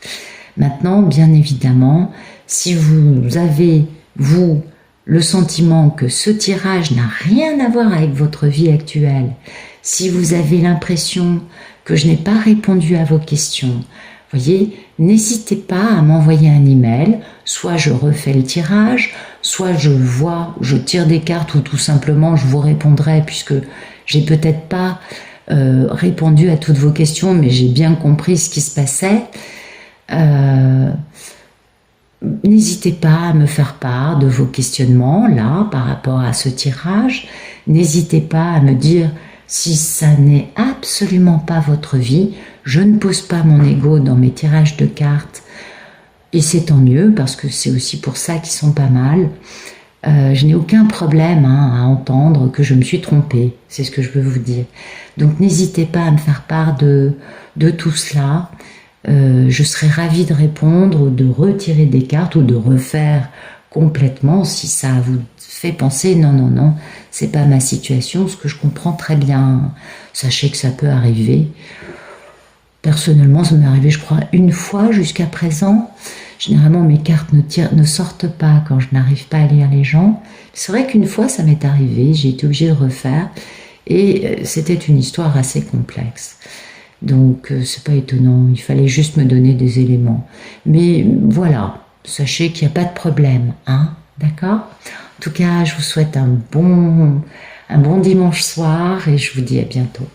Maintenant, bien évidemment, si vous avez, vous, le sentiment que ce tirage n'a rien à voir avec votre vie actuelle, si vous avez l'impression que je n'ai pas répondu à vos questions, voyez, n'hésitez pas à m'envoyer un email, soit je refais le tirage, soit je tire des cartes ou tout simplement je vous répondrai puisque j'ai peut-être pas répondu à toutes vos questions, mais j'ai bien compris ce qui se passait. N'hésitez pas à me faire part de vos questionnements là par rapport à ce tirage. N'hésitez pas à me dire si ça n'est absolument pas votre vie. Je ne pose pas mon ego dans mes tirages de cartes et c'est tant mieux parce que c'est aussi pour ça qu'ils sont pas mal. Je n'ai aucun problème à entendre que je me suis trompée, c'est ce que je veux vous dire. Donc n'hésitez pas à me faire part de tout cela. Je serais ravie de répondre ou de retirer des cartes ou de refaire complètement si ça vous fait penser non, c'est pas ma situation, ce que je comprends très bien. Sachez que ça peut arriver. Personnellement, ça m'est arrivé, je crois, une fois jusqu'à présent. Généralement, mes cartes ne sortent pas quand je n'arrive pas à lire les gens. C'est vrai qu'une fois, ça m'est arrivé, j'ai été obligée de refaire et c'était une histoire assez complexe. Donc, c'est pas étonnant, il fallait juste me donner des éléments. Mais voilà, sachez qu'il n'y a pas de problème, hein, d'accord? En tout cas, je vous souhaite un bon dimanche soir et je vous dis à bientôt.